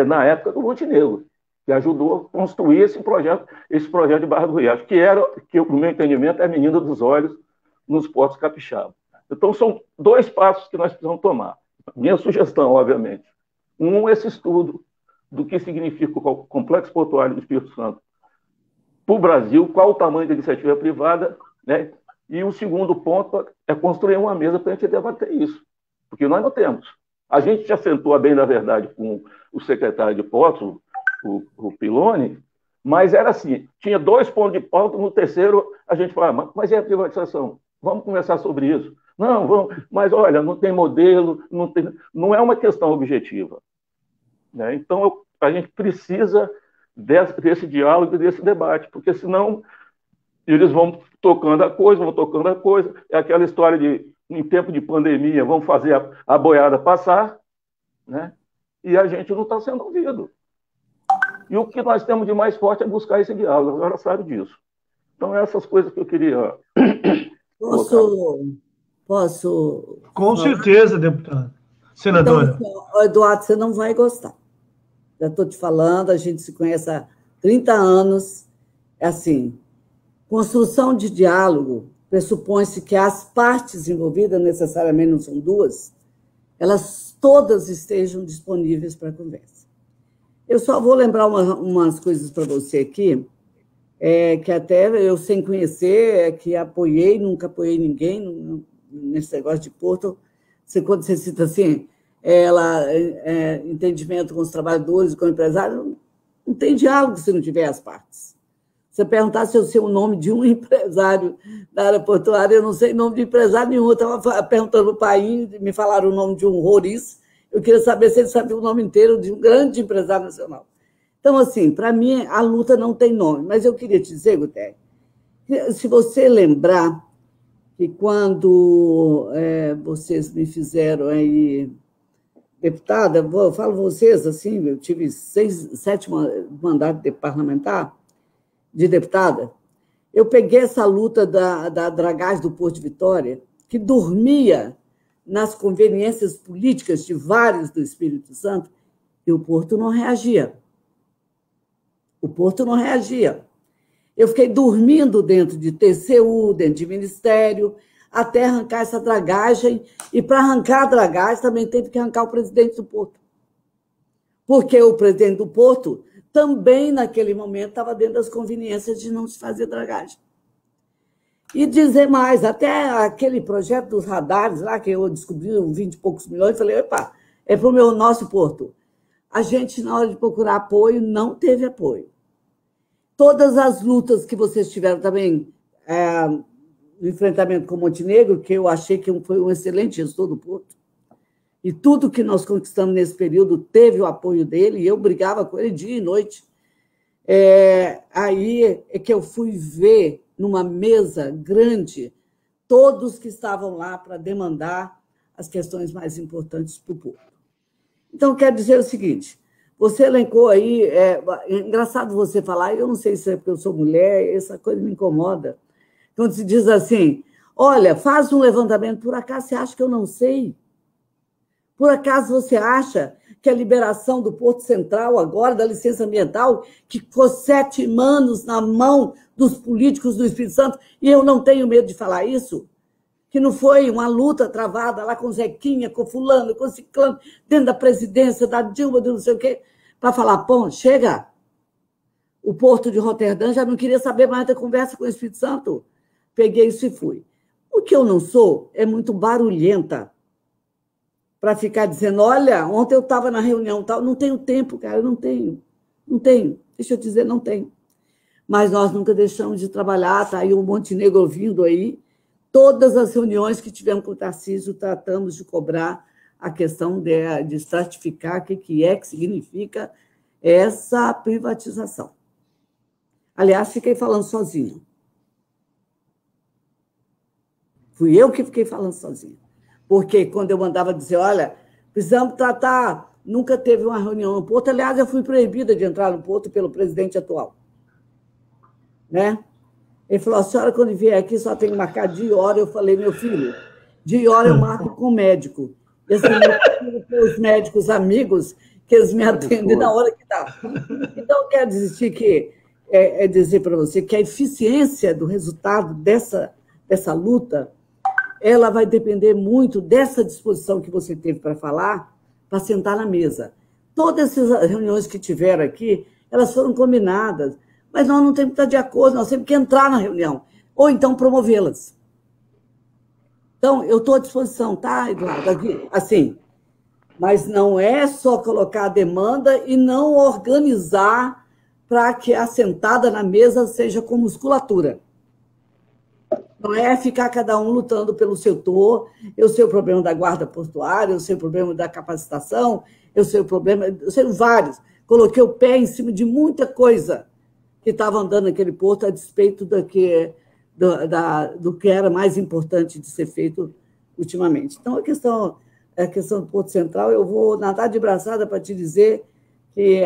na época do Montenegro, que ajudou a construir esse projeto de Barra do Riacho, que no meu entendimento, é a menina dos olhos nos portos capixaba. Então, são 2 passos que nós precisamos tomar. Minha sugestão, obviamente. Esse estudo do que significa o complexo portuário do Espírito Santo para o Brasil, qual o tamanho da iniciativa privada, né? E o segundo ponto é construir uma mesa para a gente debater isso, porque nós não temos. A gente já sentou, a bem da verdade, com o secretário de Portos, o Piloni, mas era assim, tinha 2 pontos de pauta, no terceiro a gente falava, mas é a privatização? Vamos conversar sobre isso. Não, vamos, mas olha, não tem modelo, não é uma questão objetiva. Né? Então, a gente precisa desse diálogo e desse debate, porque senão eles vão tocando a coisa, é aquela história de, em tempo de pandemia, vamos fazer a boiada passar, né? E a gente não está sendo ouvido. E o que nós temos de mais forte é buscar esse diálogo, a senhora sabe disso. Então, essas coisas que eu queria... Posso? Com certeza, deputado. Senadora. Então, Eduardo, você não vai gostar. Já estou te falando, a gente se conhece há 30 anos. É assim, construção de diálogo pressupõe-se que as partes envolvidas, necessariamente não são 2, elas todas estejam disponíveis para a conversa. Eu só vou lembrar umas coisas para você aqui, que até eu, sem conhecer, que apoiei, nunca apoiei ninguém nesse negócio de Porto. Quando você cita assim, entendimento com os trabalhadores, com o empresário, não tem diálogo se não tiver as partes. Você perguntar se eu sei o nome de um empresário da área portuária, eu não sei o nome de empresário nenhum. Eu estava perguntando para o Paim, me falaram o nome de um Roriz, eu queria saber se ele sabia o nome inteiro de um grande empresário nacional. Então, assim, para mim, a luta não tem nome. Mas eu queria te dizer, Guterres, se você lembrar que quando vocês me fizeram aí deputada, eu falo vocês, assim, eu tive 7 mandatos de parlamentar, de deputada, eu peguei essa luta da dragagem do Porto de Vitória, que dormia nas conveniências políticas de vários do Espírito Santo, e o Porto não reagia. O Porto não reagia. Eu fiquei dormindo dentro de TCU, dentro de ministério, até arrancar essa dragagem, e para arrancar a dragagem também teve que arrancar o presidente do Porto. Porque o presidente do Porto também, naquele momento, estava dentro das conveniências de não se fazer dragagem. E dizer mais, até aquele projeto dos radares lá, que eu descobri 20 e poucos milhões, falei, opa, é para o nosso porto. A gente, na hora de procurar apoio, não teve apoio. Todas as lutas que vocês tiveram também, no enfrentamento com o Montenegro, que eu achei que foi um excelente gestor do porto, e tudo que nós conquistamos nesse período teve o apoio dele, e eu brigava com ele dia e noite. Aí é que eu fui ver, numa mesa grande, todos que estavam lá para demandar as questões mais importantes para o porto. Então, quer dizer o seguinte, você elencou aí, é engraçado você falar, eu não sei se é porque eu sou mulher, essa coisa me incomoda, quando se diz assim, olha, faz um levantamento, por acaso você acha que eu não sei? Por acaso você acha que a liberação do Porto Central, agora, da licença ambiental, que ficou 7 anos na mão dos políticos do Espírito Santo, e eu não tenho medo de falar isso, que não foi uma luta travada lá com o Zequinha, com fulano, com ciclano, dentro da presidência, da Dilma, de não sei o quê, para falar, pô, chega, o Porto de Roterdã já não queria saber mais da conversa com o Espírito Santo. Peguei isso e fui. O que eu não sou é muito barulhenta, para ficar dizendo, olha, ontem eu estava na reunião tal, não tenho tempo, cara, não tenho, deixa eu dizer, não tenho. Mas nós nunca deixamos de trabalhar, tá aí o Montenegro vindo aí, todas as reuniões que tivemos com o Tarcísio, tratamos de cobrar a questão de estratificar o que significa essa privatização. Aliás, fiquei falando sozinha. Fui eu que fiquei falando sozinha. Porque quando eu mandava dizer, olha, precisamos tratar, nunca teve uma reunião no Porto, aliás, eu fui proibida de entrar no Porto pelo presidente atual. Né? Ele falou, a senhora, quando vier aqui, só tem que marcar dia e hora. Eu falei, meu filho, dia e hora eu marco com o médico. E assim, os médicos amigos, que eles me atendem na hora que dá. Então, quero dizer que, dizer para você que a eficiência do resultado dessa luta, ela vai depender muito dessa disposição que você teve para falar, para sentar na mesa. Todas essas reuniões que tiveram aqui, elas foram combinadas, mas nós não temos que estar de acordo, nós temos que entrar na reunião, ou então promovê-las. Então, eu estou à disposição, tá, Eduardo? Aqui, assim, mas não é só colocar a demanda e não organizar para que a sentada na mesa seja com musculatura. Não é ficar cada um lutando pelo setor, eu sei o problema da guarda portuária, eu sei o problema da capacitação, eu sei vários. Coloquei o pé em cima de muita coisa que estava andando naquele porto a despeito do que era mais importante de ser feito ultimamente. Então, a questão do Porto Central, eu vou nadar de braçada para te dizer que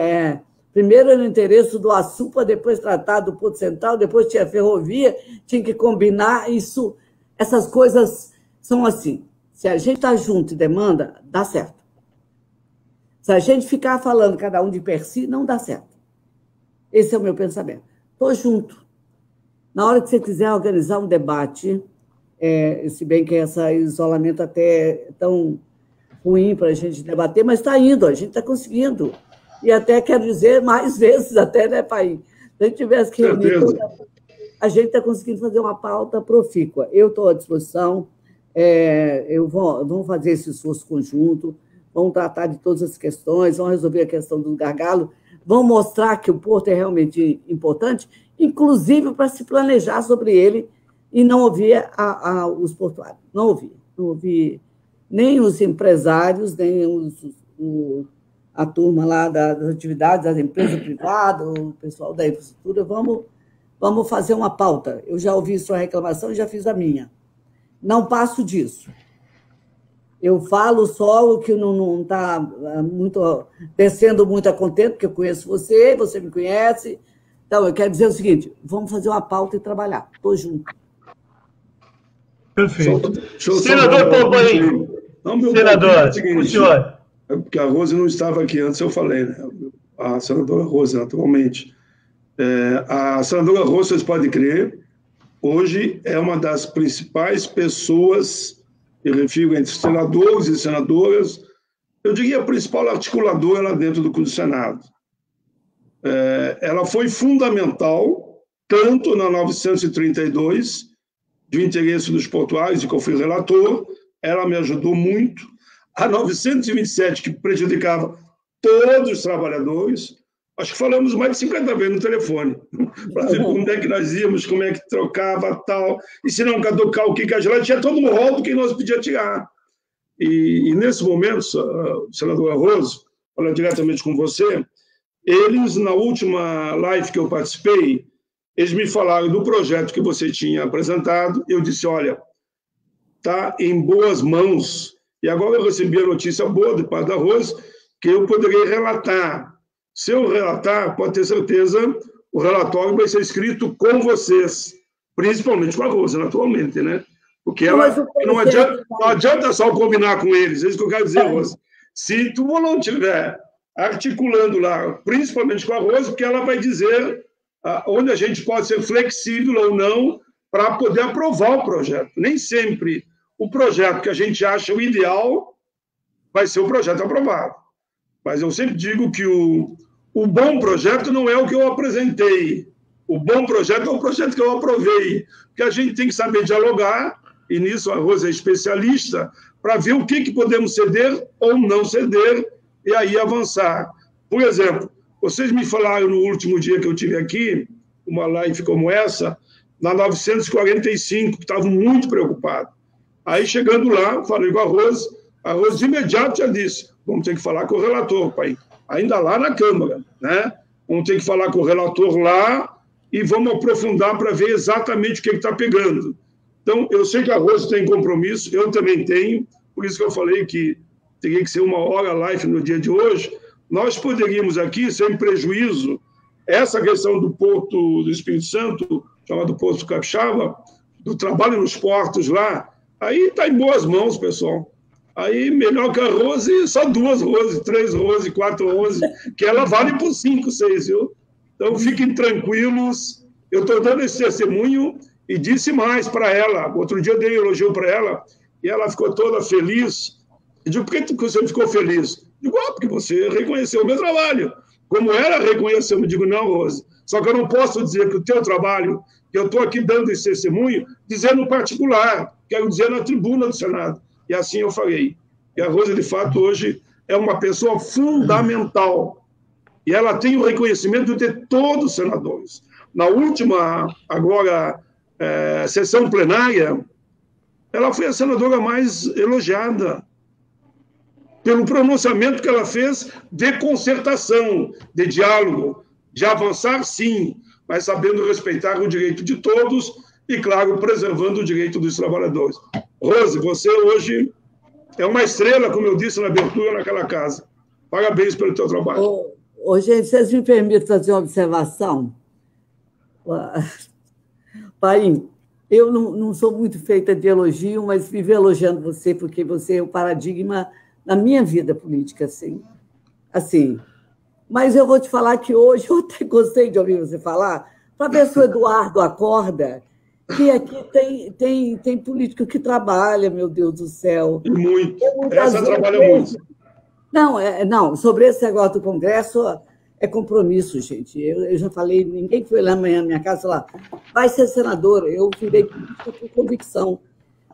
primeiro era o interesse do Açupa, depois tratar do Porto Central, depois tinha ferrovia, tinha que combinar isso. Essas coisas são assim. Se a gente está junto e demanda, dá certo. Se a gente ficar falando cada um de per si, não dá certo. Esse é o meu pensamento. Estou junto. Na hora que você quiser organizar um debate, se bem que esse isolamento até é tão ruim para a gente debater, mas está indo, a gente está conseguindo. E até quero dizer mais vezes, até, né, pai? Se a gente tivesse que reunir, a gente está conseguindo fazer uma pauta profícua. Eu estou à disposição, vamos fazer esse esforço conjunto, vamos tratar de todas as questões, vamos resolver a questão do gargalo, vamos mostrar que o porto é realmente importante, inclusive para se planejar sobre ele e não ouvir os portuários. Não ouvi nem os empresários, nem a turma lá das atividades, das empresas privadas, o pessoal da infraestrutura. Vamos fazer uma pauta. Eu já ouvi sua reclamação e já fiz a minha. Não passo disso. Eu falo só o que não está descendo muito a contento, porque eu conheço você me conhece. Então, eu quero dizer o seguinte, vamos fazer uma pauta e trabalhar. Estou junto. Perfeito. Senador Pombolim. Senador, o senhor. Porque a Rose não estava aqui antes, eu falei, né? A senadora Rose, naturalmente. A senadora Rose, vocês podem crer, hoje é uma das principais pessoas, eu refiro entre senadores e senadoras, eu diria a principal articuladora lá dentro do Senado. Ela foi fundamental, tanto na 932, de interesse dos portuários, e que eu fui relator, ela me ajudou muito. A 927, que prejudicava todos os trabalhadores, acho que falamos mais de 50 vezes no telefone, para ver como é que nós íamos, como é que trocava, tal, e se não caducar o que a gente tinha todo um rol do que nós podíamos tirar. E nesse momento, senador Arroso, falando diretamente com você, eles, na última live que eu participei, eles me falaram do projeto que você tinha apresentado. Eu disse, olha, está em boas mãos. E agora eu recebi a notícia boa de parte da Rose, que eu poderei relatar. Se eu relatar, pode ter certeza, o relatório vai ser escrito com vocês, principalmente com a Rose, naturalmente, né? Porque ela, não adianta só combinar com eles, é isso que eu quero dizer, Rose. Se tu não estiver articulando lá, principalmente com a Rose, porque ela vai dizer onde a gente pode ser flexível ou não para poder aprovar o projeto. Nem sempre o projeto que a gente acha o ideal vai ser o projeto aprovado. Mas eu sempre digo que o bom projeto não é o que eu apresentei. O bom projeto é o projeto que eu aprovei. Porque a gente tem que saber dialogar, e nisso a Rose é especialista, para ver o que podemos ceder ou não ceder, e aí avançar. Por exemplo, vocês me falaram no último dia que eu tive aqui, uma live como essa, na 945, que estavam muito preocupados. Aí, chegando lá, falei com a Rose de imediato já disse, vamos ter que falar com o relator, pai, ainda lá na Câmara, né? Vamos ter que falar com o relator lá e vamos aprofundar para ver exatamente o que está pegando. Então, eu sei que a Rose tem compromisso, eu também tenho, por isso que eu falei que teria que ser 1 hora live no dia de hoje. Nós poderíamos aqui, sem prejuízo, essa questão do Porto do Espírito Santo, chamado Porto Capixaba, do trabalho nos portos lá, aí está em boas mãos, pessoal. Aí, melhor que a Rose, só 2 Rose, 3 Rose, 4 Rose, que ela vale por 5, 6, viu? Então, fiquem tranquilos. Eu estou dando esse testemunho e disse mais para ela. Outro dia eu dei um elogio para ela e ela ficou toda feliz. Eu digo, por que você ficou feliz? Eu digo, porque você reconheceu o meu trabalho. Como ela reconheceu, eu digo, não, Rose, só que eu não posso dizer que o teu trabalho, que eu estou aqui dando esse testemunho, dizer no particular, quero dizer na tribuna do Senado. E assim eu falei. E a Rose, de fato, hoje é uma pessoa fundamental. E ela tem o reconhecimento de todos os senadores. Na última, agora, sessão plenária, ela foi a senadora mais elogiada pelo pronunciamento que ela fez de concertação, de diálogo, de avançar, sim, mas sabendo respeitar o direito de todos e, claro, preservando o direito dos trabalhadores. Rose, você hoje é uma estrela, como eu disse na abertura, naquela casa. Parabéns pelo teu trabalho. Gente, vocês me permitem fazer uma observação? Pai, eu não sou muito feita de elogio, mas vivo elogiando você, porque você é o paradigma na minha vida política, assim. Mas eu vou te falar que hoje, eu até gostei de ouvir você falar, para ver se o Eduardo acorda, que aqui tem político que trabalha, meu Deus do céu. E muito. Essa trabalha muito. Não, sobre esse negócio do Congresso, é compromisso, gente. Eu já falei, ninguém foi lá amanhã na minha casa lá, vai ser senadora. Eu virei política por convicção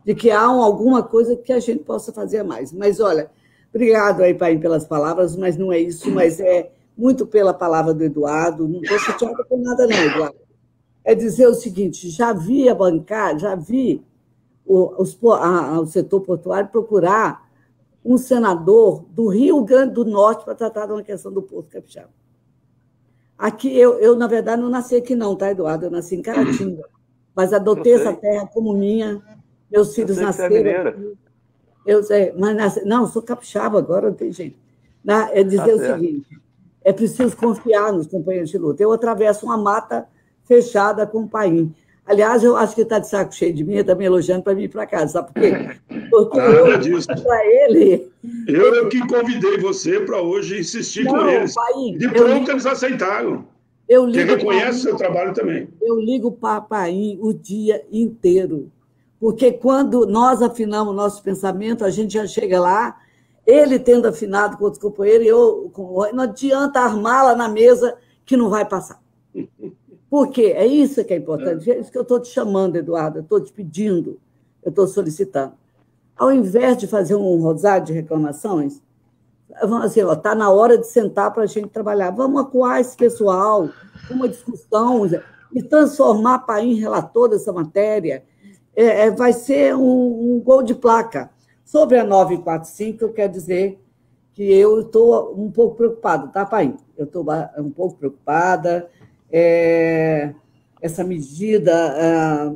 de que há alguma coisa que a gente possa fazer mais. Mas, olha, obrigado aí, pai, pelas palavras, mas não é isso, mas é muito pela palavra do Eduardo. Não estou chateada por nada, não, Eduardo. É dizer o seguinte, já vi o setor portuário procurar um senador do Rio Grande do Norte para tratar de uma questão do Porto Capixaba. Aqui, eu, na verdade, não nasci aqui não, tá, Eduardo? Eu nasci em Caratinga, mas adotei essa terra como minha, meus filhos nasceram. Eu sei, mas não, sou capixaba agora, não tem jeito. É dizer o seguinte, é preciso confiar nos companheiros de luta. Eu atravesso uma mata fechada com o paim. Aliás, eu acho que está de saco cheio de mim, está me elogiando para vir para casa, sabe por quê? Porque para ele... Eu que convidei você para hoje insistir com eles. Paim, de pronto, eles aceitaram. Que reconhece o seu trabalho também. Eu ligo para Paim o dia inteiro. Porque quando nós afinamos o nosso pensamento, a gente já chega lá, ele tendo afinado com outros companheiros, não adianta armá-la na mesa que não vai passar. Por quê? É isso que é importante. É isso que eu estou te chamando, Eduardo, eu estou te pedindo, eu estou solicitando. Ao invés de fazer um rosário de reclamações, vamos assim, está na hora de sentar para a gente trabalhar. Vamos acuar esse pessoal, uma discussão, e transformar Paim em relator dessa matéria. Vai ser um gol de placa. Sobre a 945, eu quero dizer que eu estou um pouco preocupada, tá, Paim? Eu estou um pouco preocupada. Essa medida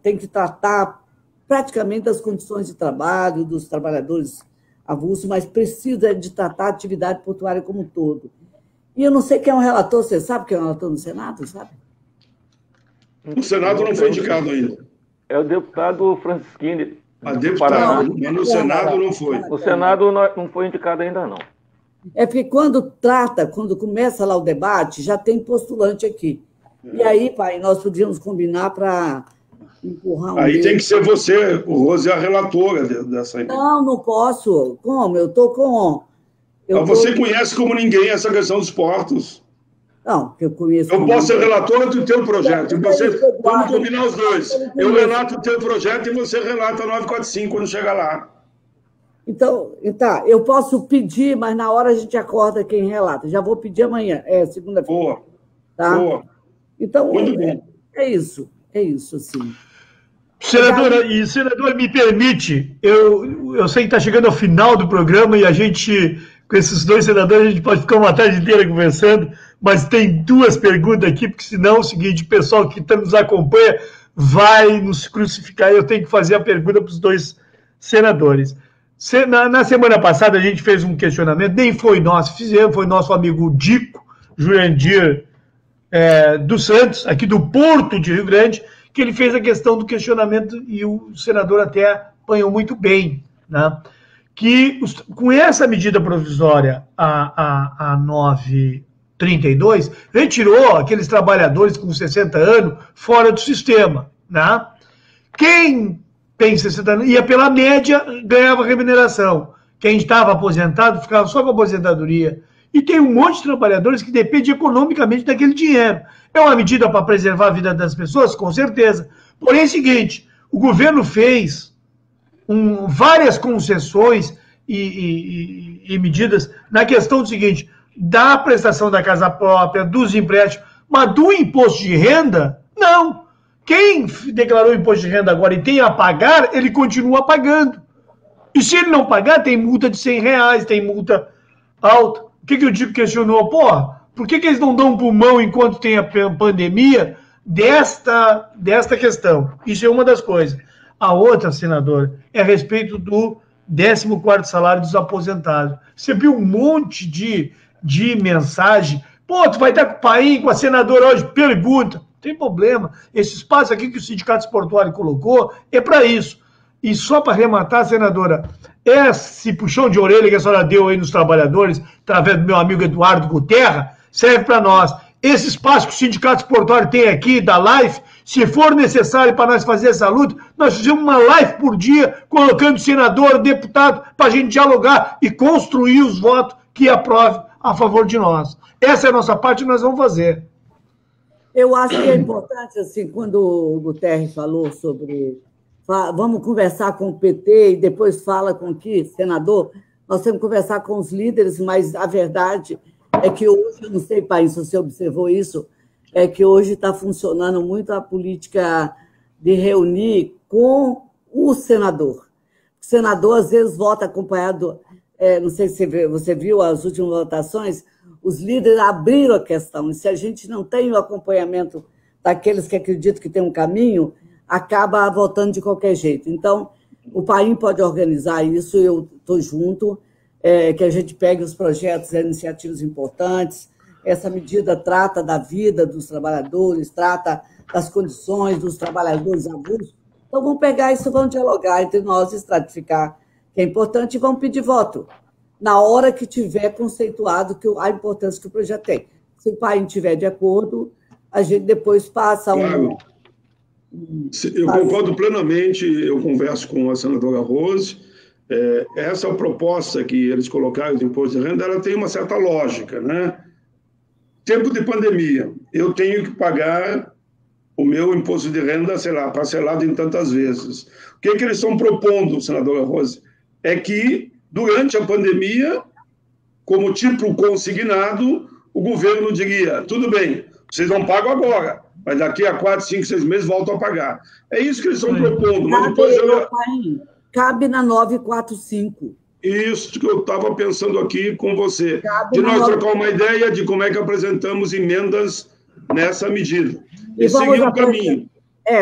tem que tratar praticamente das condições de trabalho dos trabalhadores avulsos, mas precisa de tratar a atividade portuária como um todo. E eu não sei quem é um relator, você sabe quem é um relator no Senado, sabe? O Senado não foi indicado ainda. É o deputado Francisquini. Deputado, mas no Senado não foi. O Senado não foi indicado ainda, não. É porque quando começa lá o debate, já tem postulante aqui. E aí, pai, nós podíamos combinar para empurrar um... Aí tem que ser você, o Rose, a relatora dessa... Não posso. Como? Eu estou com... Você conhece como ninguém essa questão dos portos. Não, eu conheço... Eu posso ser relatora do teu projeto. Vamos combinar os dois. Eu relato o teu projeto e você relata a 945 quando chegar lá. Então, tá, eu posso pedir, mas na hora a gente acorda quem relata. Já vou pedir amanhã, segunda-feira. Boa. Tá? Boa. Então, muito bom. É isso, sim. Senadora, me permite, eu sei que está chegando ao final do programa e a gente, com esses dois senadores, a gente pode ficar uma tarde inteira conversando, mas tem duas perguntas aqui, porque senão é o seguinte, o pessoal que nos acompanha vai nos crucificar e eu tenho que fazer a pergunta para os dois senadores. Na semana passada a gente fez um questionamento, nem foi nós que fizemos, foi nosso amigo Dico Jurandir dos Santos, aqui do Porto de Rio Grande, que ele fez a questão do questionamento e o senador até apanhou muito bem, né? Que com essa medida provisória, a 932, retirou aqueles trabalhadores com 60 anos fora do sistema, né? Quem tem 60 anos ia pela média, ganhava remuneração. Quem estava aposentado ficava só com a aposentadoria. E tem um monte de trabalhadores que dependem economicamente daquele dinheiro. É uma medida para preservar a vida das pessoas? Com certeza. Porém é o seguinte, o governo fez várias concessões e medidas na questão do seguinte, da prestação da casa própria, dos empréstimos, mas do imposto de renda, não. Quem declarou imposto de renda agora e tem a pagar, ele continua pagando. E se ele não pagar, tem multa de R$100, tem multa alta. O que o Dico questionou? Por que eles não dão um pulmão enquanto tem a pandemia desta questão? Isso é uma das coisas. A outra, senador, é a respeito do 14º salário dos aposentados. Você viu um monte de mensagem. Tu vai estar com o Paim, com a senadora hoje? Pergunta. Não tem problema. Esse espaço aqui que o Sindicato Portuário colocou é para isso. E só para arrematar, senadora, esse puxão de orelha que a senhora deu aí nos trabalhadores, através do meu amigo Eduardo Guterra, serve para nós. Esse espaço que o Sindicato Portuário tem aqui, da live, se for necessário para nós fazer essa luta, nós fizemos uma live por dia, colocando senador, deputado, para a gente dialogar e construir os votos que aprove a favor de nós. Essa é a nossa parte e nós vamos fazer. Eu acho que é importante, assim, quando o Guterres falou sobre... Vamos conversar com o PT e depois fala com que, senador, nós temos que conversar com os líderes, mas a verdade é que hoje, eu não sei, Paim, se você observou isso, é que hoje está funcionando muito a política de reunir com o senador. O senador, às vezes, vota acompanhado, não sei se você viu as últimas votações, os líderes abriram a questão, e se a gente não tem o acompanhamento daqueles que acreditam que tem um caminho, acaba votando de qualquer jeito. Então, o Paim pode organizar isso, eu estou junto, que a gente pegue os projetos, as iniciativas importantes. Essa medida trata da vida dos trabalhadores, trata das condições dos trabalhadores avulsos. Então, vamos pegar isso, vamos dialogar entre nós, estratificar que é importante e vamos pedir voto na hora que tiver conceituado a importância que o projeto tem. Se o Paim estiver de acordo, a gente depois passa claro. Eu concordo plenamente, eu converso com a senadora Rose, essa proposta que eles colocaram do imposto de renda, ela tem uma certa lógica, né? tempo de pandemia, eu tenho que pagar o meu imposto de renda, sei lá, parcelado em tantas vezes. O que eles estão propondo, senadora Rose, é que, durante a pandemia, como tipo consignado, o governo diria, tudo bem, vocês não pagam agora, mas daqui a 4, 5, 6 meses voltam a pagar. É isso que eles estão propondo. Mas depois cabe na 945. Isso que eu estava pensando aqui com você, de nós trocar uma ideia de como é que apresentamos emendas nessa medida. E seguir o caminho.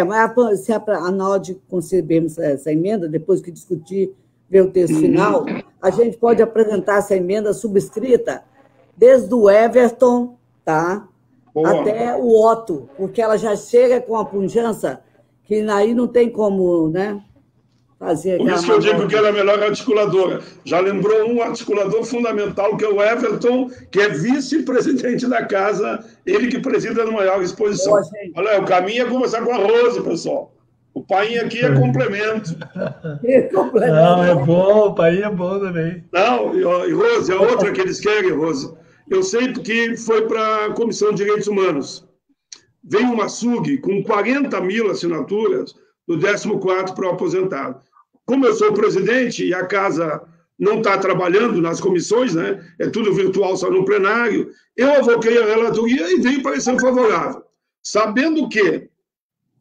Mas se nós concebemos essa emenda, depois que discutir, ver o texto final, a gente pode apresentar essa emenda subscrita desde o Everton, tá? Até o Otto, porque ela já chega com a pujança que aí não tem como, né? Fazer. Por isso que eu digo que ela é a melhor articuladora. Já lembrou um articulador fundamental, que é o Everton, que é vice-presidente da casa, ele que presida a maior exposição. Olha, o caminho é conversar com a Rose, pessoal. O pai aqui é complemento. Não, é bom, o pai é bom também. Não, e Rose, a outra que eles querem, Rose, eu sei porque foi para a Comissão de Direitos Humanos. Veio uma SUG com 40 mil assinaturas do 14º para o aposentado. Como eu sou o presidente e a casa não está trabalhando nas comissões, né? É tudo virtual, só no plenário, eu avoquei a relatoria e veio parecer favorável. Sabendo que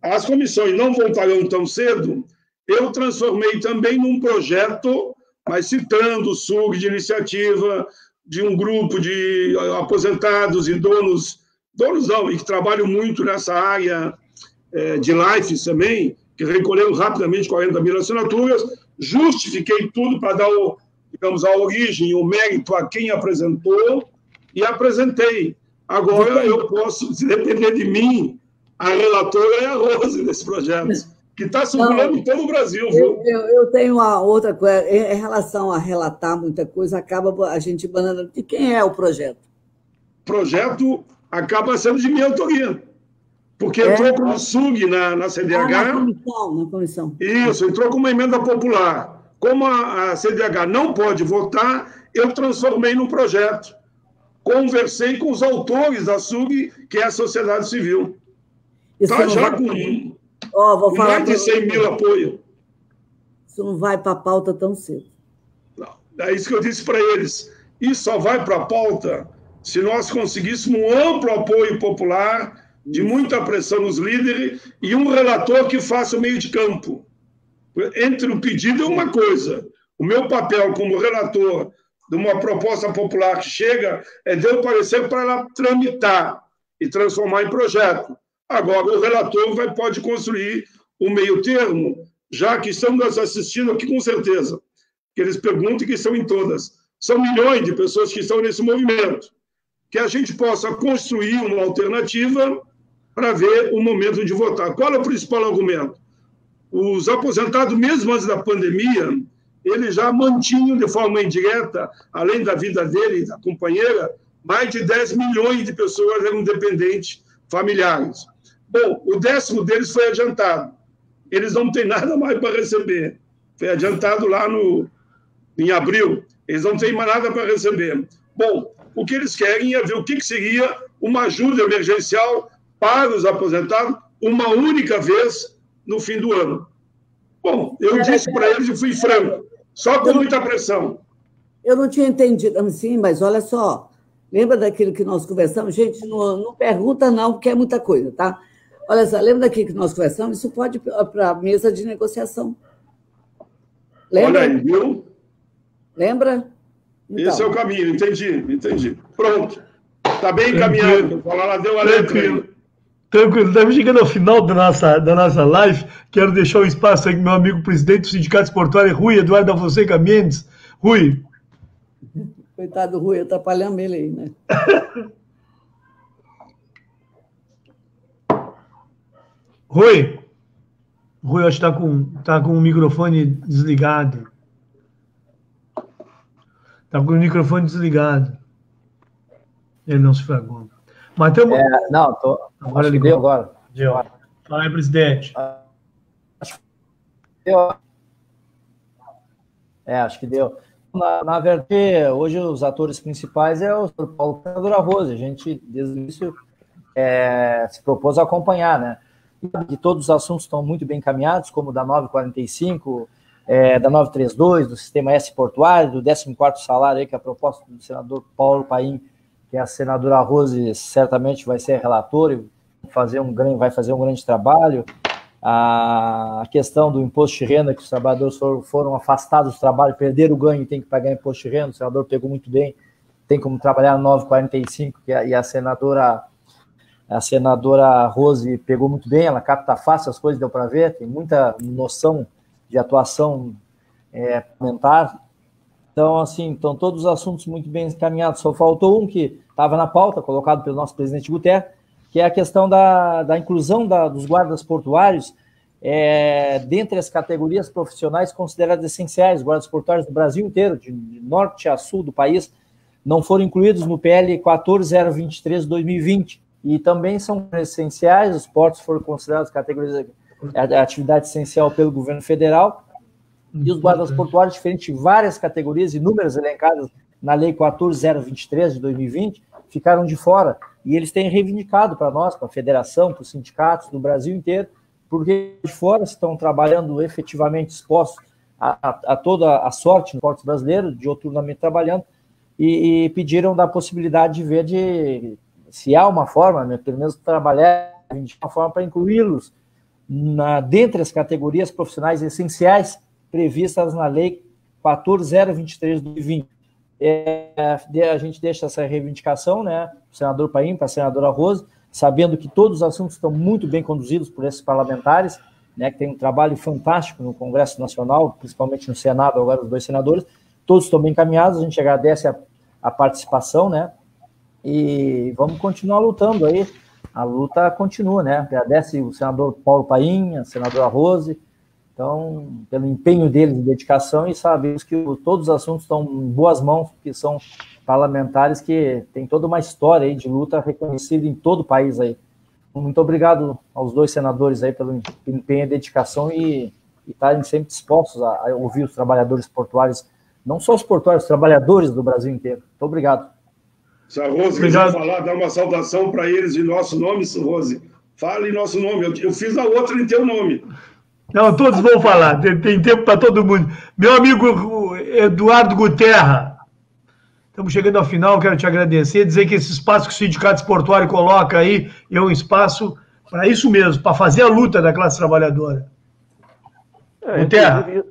as comissões não voltarão tão cedo, eu transformei também num projeto, mas citando o SUG de iniciativa de um grupo de aposentados e donos não, e que trabalham muito nessa área de lives também, que recolheram rapidamente 40 mil assinaturas, justifiquei tudo para dar, digamos, a origem, o mérito a quem apresentou, e apresentei. Agora eu posso, se depender de mim, a relatora é a Rose desse projeto, que está circulando em todo o Brasil. Viu? Eu tenho uma outra coisa, em relação a relatar muita coisa, acaba a gente banando. De quem é o projeto? O projeto acaba sendo de minha autoria. Porque entrou como SUG na CDH. Na comissão. Isso, entrou como uma emenda popular. Como a CDH não pode votar, eu transformei no projeto. Conversei com os autores da SUG, que é a sociedade civil. Está já com mais de 100 mil apoios. Isso não vai para a pauta tão cedo. Não, é isso que eu disse para eles. Isso só vai para a pauta se nós conseguíssemos um amplo apoio popular, de muita pressão nos líderes, e um relator que faça o meio de campo. Entre o pedido é uma coisa. O meu papel como relator de uma proposta popular que chega é de eu parecer para ela tramitar e transformar em projeto. Agora, o relator pode construir o meio termo, já que estamos assistindo aqui com certeza, que eles perguntam que estão em todas. São milhões de pessoas que estão nesse movimento. Que a gente possa construir uma alternativa para ver o momento de votar. Qual é o principal argumento? Os aposentados, mesmo antes da pandemia, eles já mantinham de forma indireta, além da vida dele e da companheira, mais de 10 milhões de pessoas eram dependentes familiares. Bom, o 10º deles foi adiantado. Eles não têm nada mais para receber. Foi adiantado lá em abril. Eles não têm mais nada para receber. Bom, o que eles querem é ver o que seria uma ajuda emergencial para os aposentados uma única vez no fim do ano. Bom, eu disse para eles e fui franco, só com muita pressão. Eu não tinha entendido, sim, mas olha só, lembra daquilo que nós conversamos? Gente, não pergunta não, porque é muita coisa, tá? Olha só, lembra daquilo que nós conversamos? Isso pode ir para a mesa de negociação. Lembra? Olha aí, viu? Lembra? Então. Esse é o caminho, entendi. Pronto. Está bem encaminhado. Ela deu a letra. Tranquilo, estamos chegando ao final da nossa live. Quero deixar o espaço aí com meu amigo presidente do Sindicato Portuário, Rui Eduardo da Fonseca Mendes. Rui. Coitado do Rui, atrapalhando ele aí, né? Rui, acho que está com o microfone desligado. Está com o microfone desligado. Ele não se fragou. Mas temos... Não, agora ligou. Deu agora. Deu. Fala aí, presidente. Acho que deu. Acho que deu. Na verdade, hoje os atores principais é o Sr. Paulo e a senadora Rose. A gente, desde o início, se propôs a acompanhar, né? E todos os assuntos estão muito bem encaminhados, como da 945, da 932, do Sistema S portuário, do 14º salário, aí, que é a proposta do senador Paulo Paim, que a senadora Rose certamente vai ser relatora e vai fazer um grande trabalho. A questão do imposto de renda, que os trabalhadores foram afastados do trabalho, perderam o ganho e tem que pagar imposto de renda, o senador pegou muito bem, tem como trabalhar no 945, e a senadora Rose pegou muito bem, ela capta fácil as coisas, deu para ver, tem muita noção de atuação parlamentar. Então, assim, estão todos os assuntos muito bem encaminhados. Só faltou um que estava na pauta, colocado pelo nosso presidente Guterres, que é a questão da inclusão dos guardas portuários dentre as categorias profissionais consideradas essenciais. Os guardas portuários do Brasil inteiro, de norte a sul do país, não foram incluídos no PL 14023 de 2020. E também são essenciais, os portos foram considerados categorias de atividade essencial pelo governo federal, e os guardas portuários, diferente de várias categorias, inúmeras elencadas na Lei 14023 de 2020, ficaram de fora. E eles têm reivindicado para nós, para a federação, para os sindicatos do Brasil inteiro, porque de fora estão trabalhando efetivamente expostos a toda a sorte no porto brasileiro, dioturnamente trabalhando, e pediram da possibilidade de ver se há uma forma, né, pelo menos trabalhar de uma forma para incluí-los dentre as categorias profissionais essenciais previstas na Lei 14023 de 2020. A gente deixa essa reivindicação, né, para o senador Paim, para a senadora Rose, sabendo que todos os assuntos estão muito bem conduzidos por esses parlamentares, né, que tem um trabalho fantástico no Congresso Nacional, principalmente no Senado, agora os 2 senadores, todos estão bem encaminhados, a gente agradece a participação, né, e vamos continuar lutando aí, a luta continua, né, agradece o senador Paulo Paim, a senadora Rose, então, pelo empenho deles, dedicação, e sabemos que todos os assuntos estão em boas mãos, porque são parlamentares que têm toda uma história aí de luta reconhecida em todo o país aí. Muito obrigado aos 2 senadores aí pelo empenho e dedicação e estarem sempre dispostos a ouvir os trabalhadores portuários, não só os portuários, os trabalhadores do Brasil inteiro. Muito obrigado. Se a Rose quiser falar, dar uma saudação para eles em nosso nome, Rose, fale em nosso nome. Eu fiz a outra em teu nome. Não, todos vão falar, tem tempo para todo mundo. Meu amigo Eduardo Guterres, estamos chegando ao final, quero te agradecer, dizer que esse espaço que o Sindicato Portuário coloca aí é um espaço para isso mesmo, para fazer a luta da classe trabalhadora. Guterres.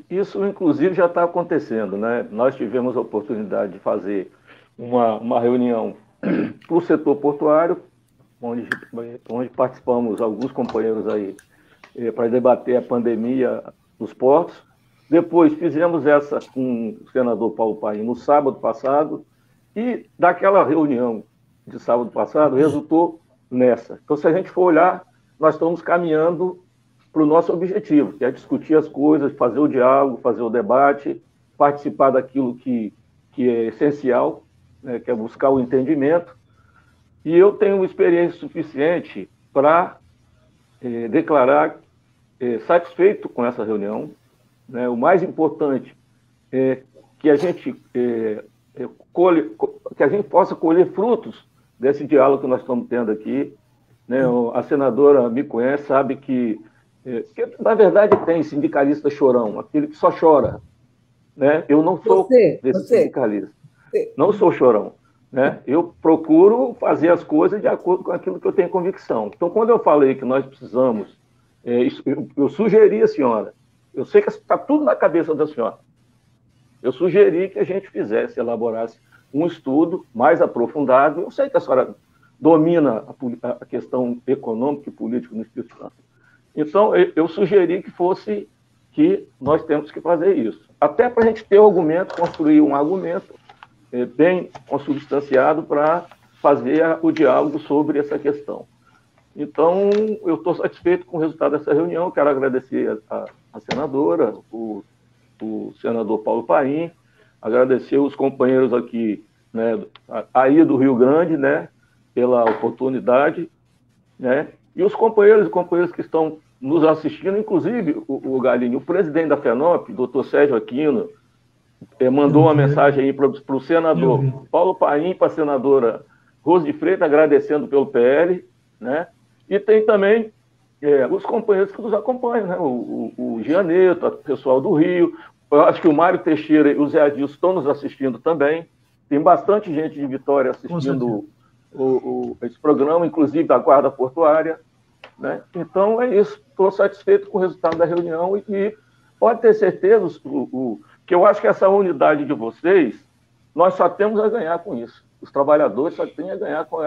Isso, inclusive, já está acontecendo, né? Nós tivemos a oportunidade de fazer uma reunião para o setor portuário, onde participamos alguns companheiros aí, para debater a pandemia dos portos. Depois fizemos essa com o senador Paulo Paim no sábado passado, e daquela reunião de sábado passado resultou nessa. Então, se a gente for olhar, nós estamos caminhando para o nosso objetivo, que é discutir as coisas, fazer o diálogo, fazer o debate, participar daquilo que é essencial, né, que é buscar o entendimento. E eu tenho experiência suficiente para declarar satisfeito com essa reunião, né? O mais importante é que a gente possa colher frutos desse diálogo que nós estamos tendo aqui, né? A senadora me conhece, sabe que na verdade tem sindicalista chorão, aquele que só chora, né? Eu não sou sindicalista, não sou chorão, né? Eu procuro fazer as coisas de acordo com aquilo que eu tenho convicção. Então, quando eu falei que nós precisamos, eu sugeri à senhora, eu sei que está tudo na cabeça da senhora, eu sugeri que a gente elaborasse um estudo mais aprofundado. Eu sei que a senhora domina a questão econômica e política no Espírito Santo. Então, eu sugeri que nós temos que fazer isso. Até para a gente ter um argumento, construir um argumento bem consubstanciado para fazer o diálogo sobre essa questão. Então, eu estou satisfeito com o resultado dessa reunião. Quero agradecer a senadora, o senador Paulo Paim, agradecer os companheiros aqui, né, aí do Rio Grande, né, pela oportunidade, né, e os companheiros e companheiras que estão nos assistindo, inclusive o Galinho, o presidente da FENOP, doutor Sérgio Aquino, mandou uma mensagem aí para o senador Paulo Paim, para a senadora Rose de Freitas, agradecendo pelo PL, né? E tem também os companheiros que nos acompanham, né? O Gianeto, o pessoal do Rio, eu acho que o Mário Teixeira e o Zé Adilson estão nos assistindo também. Tem bastante gente de Vitória assistindo esse programa, inclusive da Guarda Portuária, né? Então é isso, estou satisfeito com o resultado da reunião e pode ter certeza que eu acho que essa unidade de vocês, nós só temos a ganhar com isso. Os trabalhadores só têm a ganhar com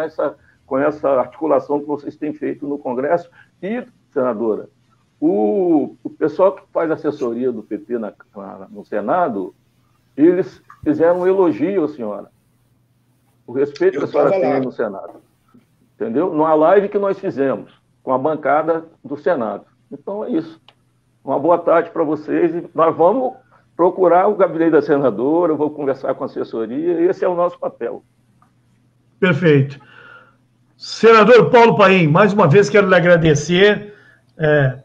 essa articulação que vocês têm feito no Congresso. E, senadora, o pessoal que faz assessoria do PT no Senado, eles fizeram um elogio à senhora. O respeito que a senhora tem no Senado. Entendeu? Numa live que nós fizemos com a bancada do Senado. Então é isso. Uma boa tarde para vocês. E nós vamos procurar o gabinete da senadora, eu vou conversar com a assessoria, e esse é o nosso papel. Perfeito. Senador Paulo Paim, mais uma vez quero lhe agradecer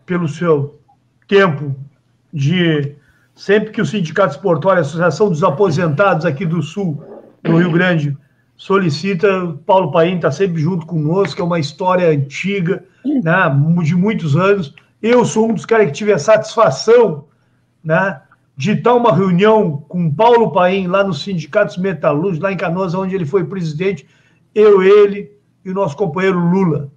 pelo seu tempo de... Sempre que o Sindicato Esportuário, a Associação dos Aposentados aqui do Sul, do Rio Grande, solicita, Paulo Paim está sempre junto conosco, é uma história antiga, né, de muitos anos. Eu sou um dos caras que tive a satisfação, né, de estar uma reunião com Paulo Paim lá nos Sindicatos Metalúrgicos, lá em Canoas, onde ele foi presidente, ele e o nosso companheiro Lula.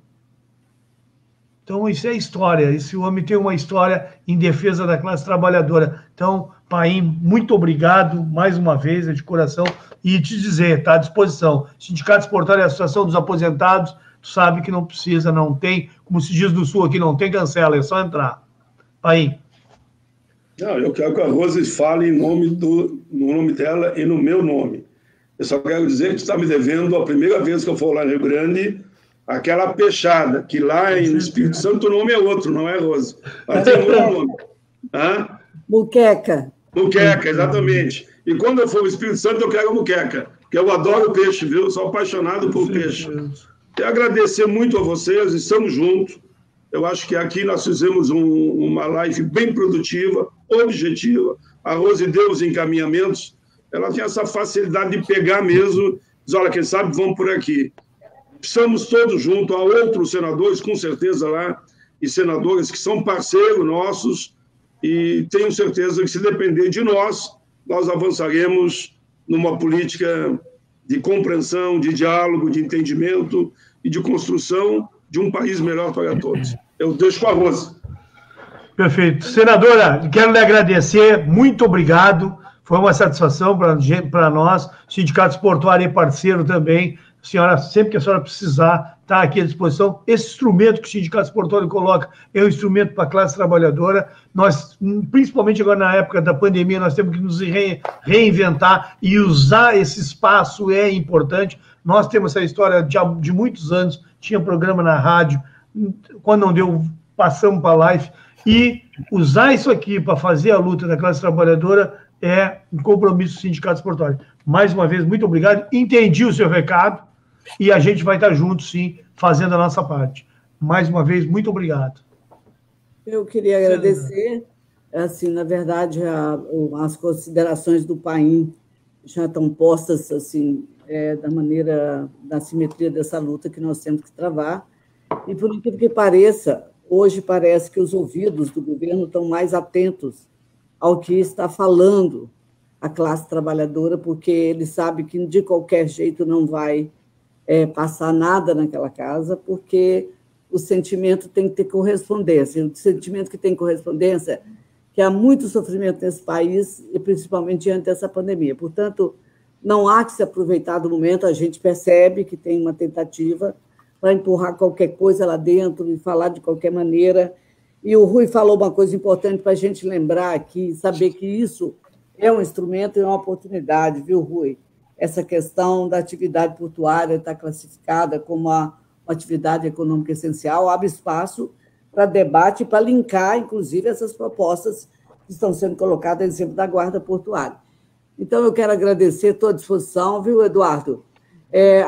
Então, isso é história. Esse homem tem uma história em defesa da classe trabalhadora. Então, Paim, muito obrigado mais uma vez, de coração, e te dizer, está à disposição. Sindicato Esportuário e Associação dos Aposentados, tu sabe que não precisa, não tem, como se diz do Sul aqui, não tem cancela, é só entrar. Paim. Não, eu quero que a Rose fale no nome dela e no meu nome. Eu só quero dizer que está me devendo, a primeira vez que eu for lá no Rio Grande, aquela peixada, que lá em Espírito Santo o nome é outro, não é Rose. Mas tem outro nome. Muqueca. Muqueca, exatamente. E quando eu for no Espírito Santo, eu quero muqueca, porque eu adoro peixe, viu? Eu sou apaixonado por peixe. Quero agradecer muito a vocês, estamos juntos. Eu acho que aqui nós fizemos uma live bem produtiva, objetiva. A Rose deu os encaminhamentos. Ela tem essa facilidade de pegar mesmo, dizer, olha, quem sabe vamos por aqui. Estamos todos juntos, há outros senadores, com certeza lá, e senadoras que são parceiros nossos, e tenho certeza que se depender de nós, nós avançaremos numa política de compreensão, de diálogo, de entendimento e de construção de um país melhor para todos. Eu deixo com a Rose. Perfeito. Senadora, quero lhe agradecer, muito obrigado, foi uma satisfação para nós, o Sindicato Esportuário é parceiro também, a senhora, sempre que a senhora precisar, está aqui à disposição. Esse instrumento que o Sindicato Esportuário coloca é um instrumento para a classe trabalhadora. Nós, principalmente agora na época da pandemia, nós temos que nos reinventar e usar esse espaço é importante. Nós temos essa história de muitos anos, tinha programa na rádio, quando não deu, passamos para a live, e usar isso aqui para fazer a luta da classe trabalhadora é um compromisso do Sindicato Esportuário. Mais uma vez, muito obrigado. Entendi o seu recado e a gente vai estar junto, sim, fazendo a nossa parte. Mais uma vez, muito obrigado. Eu queria agradecer, assim, na verdade, as considerações do Paim já estão postas, assim, da maneira, da simetria dessa luta que nós temos que travar. E, por incrível que pareça, hoje parece que os ouvidos do governo estão mais atentos ao que está falando a classe trabalhadora, porque ele sabe que, de qualquer jeito, não vai passar nada naquela casa, porque o sentimento tem que ter correspondência. O sentimento que tem correspondência é que há muito sofrimento nesse país, e principalmente diante dessa pandemia. Portanto, não há que se aproveitar do momento, a gente percebe que tem uma tentativa para empurrar qualquer coisa lá dentro e falar de qualquer maneira. E o Rui falou uma coisa importante para a gente lembrar aqui, saber que isso é um instrumento e é uma oportunidade, viu, Rui? Essa questão da atividade portuária está classificada como uma atividade econômica essencial, abre espaço para debate e para linkar, inclusive, essas propostas que estão sendo colocadas em cima da Guarda Portuária. Então, eu quero agradecer, estou à disposição, viu, Eduardo?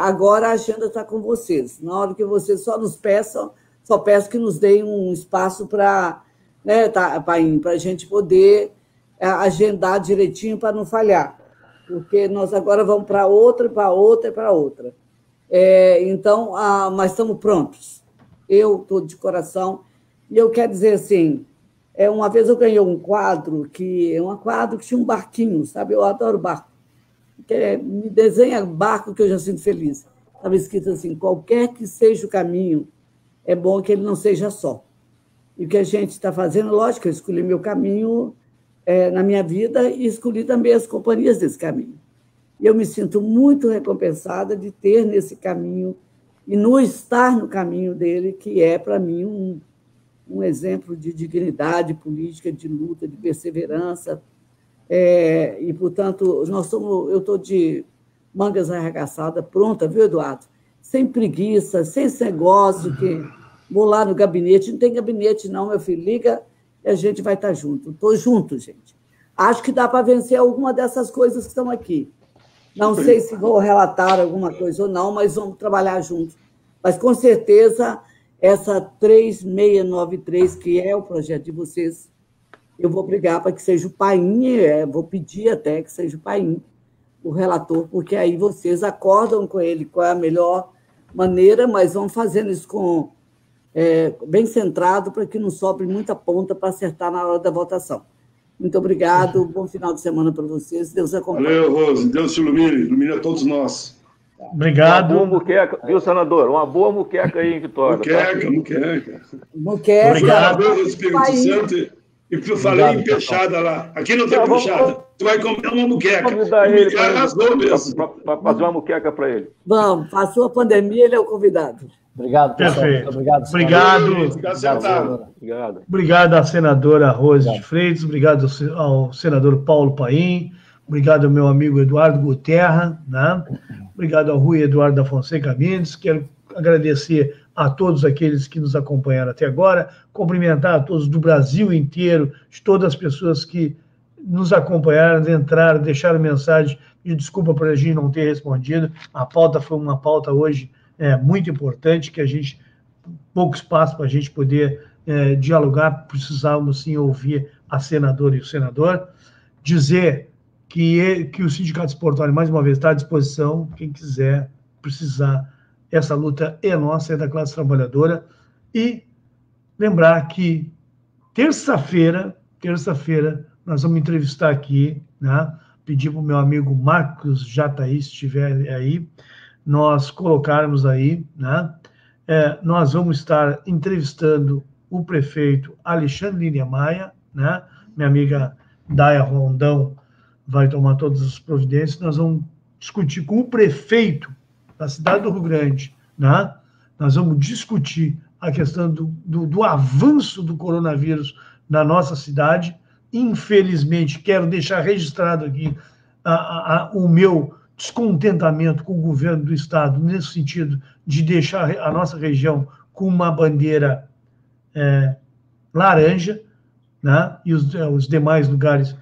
Agora a agenda está com vocês. Na hora que vocês só nos peçam, só peço que nos deem um espaço para, né, para a gente poder agendar direitinho para não falhar, porque nós agora vamos para outra, e para outra, e para outra. Então, mas estamos prontos. Eu estou de coração. E eu quero dizer assim, uma vez eu ganhei um quadro que tinha um barquinho, sabe? Eu adoro barco. Me desenha barco que eu já sinto feliz. Estava escrito assim, qualquer que seja o caminho, é bom que ele não seja só. E o que a gente está fazendo, lógico, eu escolhi meu caminho na minha vida e escolhi também as companhias desse caminho. E eu me sinto muito recompensada de ter nesse caminho e no estar no caminho dele, que é, para mim, um exemplo de dignidade política, de luta, de perseverança. E, portanto, eu estou de mangas arregaçadas, pronta, viu, Eduardo? Sem preguiça, sem esse negócio que vou lá no gabinete. Não tem gabinete, não, meu filho. Liga e a gente vai estar junto. Estou junto, gente. Acho que dá para vencer alguma dessas coisas que estão aqui. Não sei se vou relatar alguma coisa ou não, mas vamos trabalhar juntos. Mas, com certeza, essa 3693, que é o projeto de vocês, eu vou brigar para que seja o Paim, vou pedir até que seja o Paim, o relator, porque aí vocês acordam com ele qual é a melhor maneira, mas vão fazendo isso bem centrado para que não sobre muita ponta para acertar na hora da votação. Muito obrigado, bom final de semana para vocês, Deus acompanhe. Valeu, Rose, Deus te ilumine a todos nós. Obrigado. Uma boa muqueca, viu, senador? Uma boa muqueca aí em Vitória. Muqueca. Obrigado, Espírito Santo. E eu falei em peixada lá. Aqui não tem peixada. Tu vai comer uma muqueca. Convidar ele para fazer uma muqueca para ele. Vamos, passou a pandemia, ele é o convidado. Obrigado, pessoal. Perfeito. Obrigado. Obrigado à senadora Rose de Freitas, obrigado ao senador Paulo Paim, obrigado ao meu amigo Eduardo Guterra, né? Obrigado ao Rui Eduardo da Fonseca Mendes. Quero agradecer a todos aqueles que nos acompanharam até agora, cumprimentar a todos do Brasil inteiro, de todas as pessoas que nos acompanharam, entraram, deixaram mensagem, e desculpa por a gente não ter respondido. A pauta foi uma pauta hoje muito importante, que a gente, pouco espaço para a gente poder dialogar, precisávamos sim ouvir a senadora e o senador. Dizer que o Sindicato Esportuário, mais uma vez, está à disposição, quem quiser, precisar, essa luta é nossa, é da classe trabalhadora, e lembrar que terça-feira, nós vamos entrevistar aqui, né? Pedir para o meu amigo Marcos Jataí, se estiver aí, nós colocarmos aí, né? Nós vamos estar entrevistando o prefeito Alexandre Línia Maia, né? Minha amiga Daia Rondão vai tomar todas as providências. Nós vamos discutir com o prefeito da cidade do Rio Grande, né? Nós vamos discutir a questão do avanço do coronavírus na nossa cidade. Infelizmente, quero deixar registrado aqui o meu descontentamento com o governo do estado, nesse sentido de deixar a nossa região com uma bandeira laranja, né? E os demais lugares,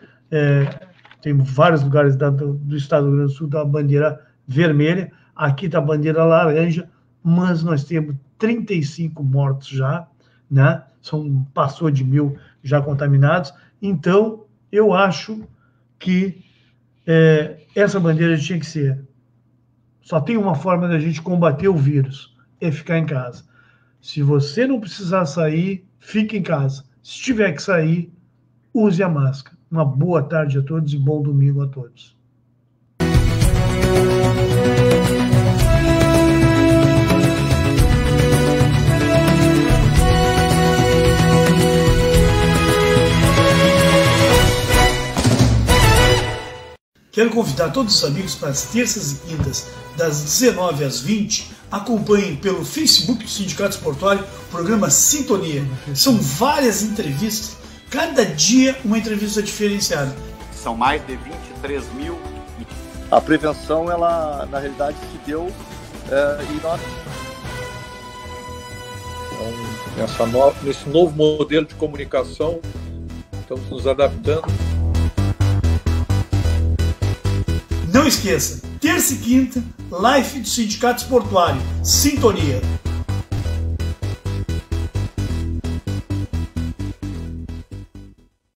tem vários lugares do estado do Rio Grande do Sul da bandeira vermelha, aqui está a bandeira laranja, mas nós temos 35 mortos já, né? Passou de 1.000 já contaminados. Então, eu acho que essa bandeira tinha que ser. Só tem uma forma da gente combater o vírus, é ficar em casa. Se você não precisar sair, fique em casa. Se tiver que sair, use a máscara. Uma boa tarde a todos e bom domingo a todos. Quero convidar todos os amigos para as terças e quintas, das 19 às 20, acompanhem pelo Facebook do Sindicato Esportuário o programa Sintonia. São várias entrevistas, cada dia uma entrevista diferenciada. São mais de 23 mil. A prevenção, ela na realidade se deu e nós... Então, nesse novo modelo de comunicação, estamos nos adaptando. Não esqueça, terça e quinta, live do Sindicato Esportuário, Sintonia.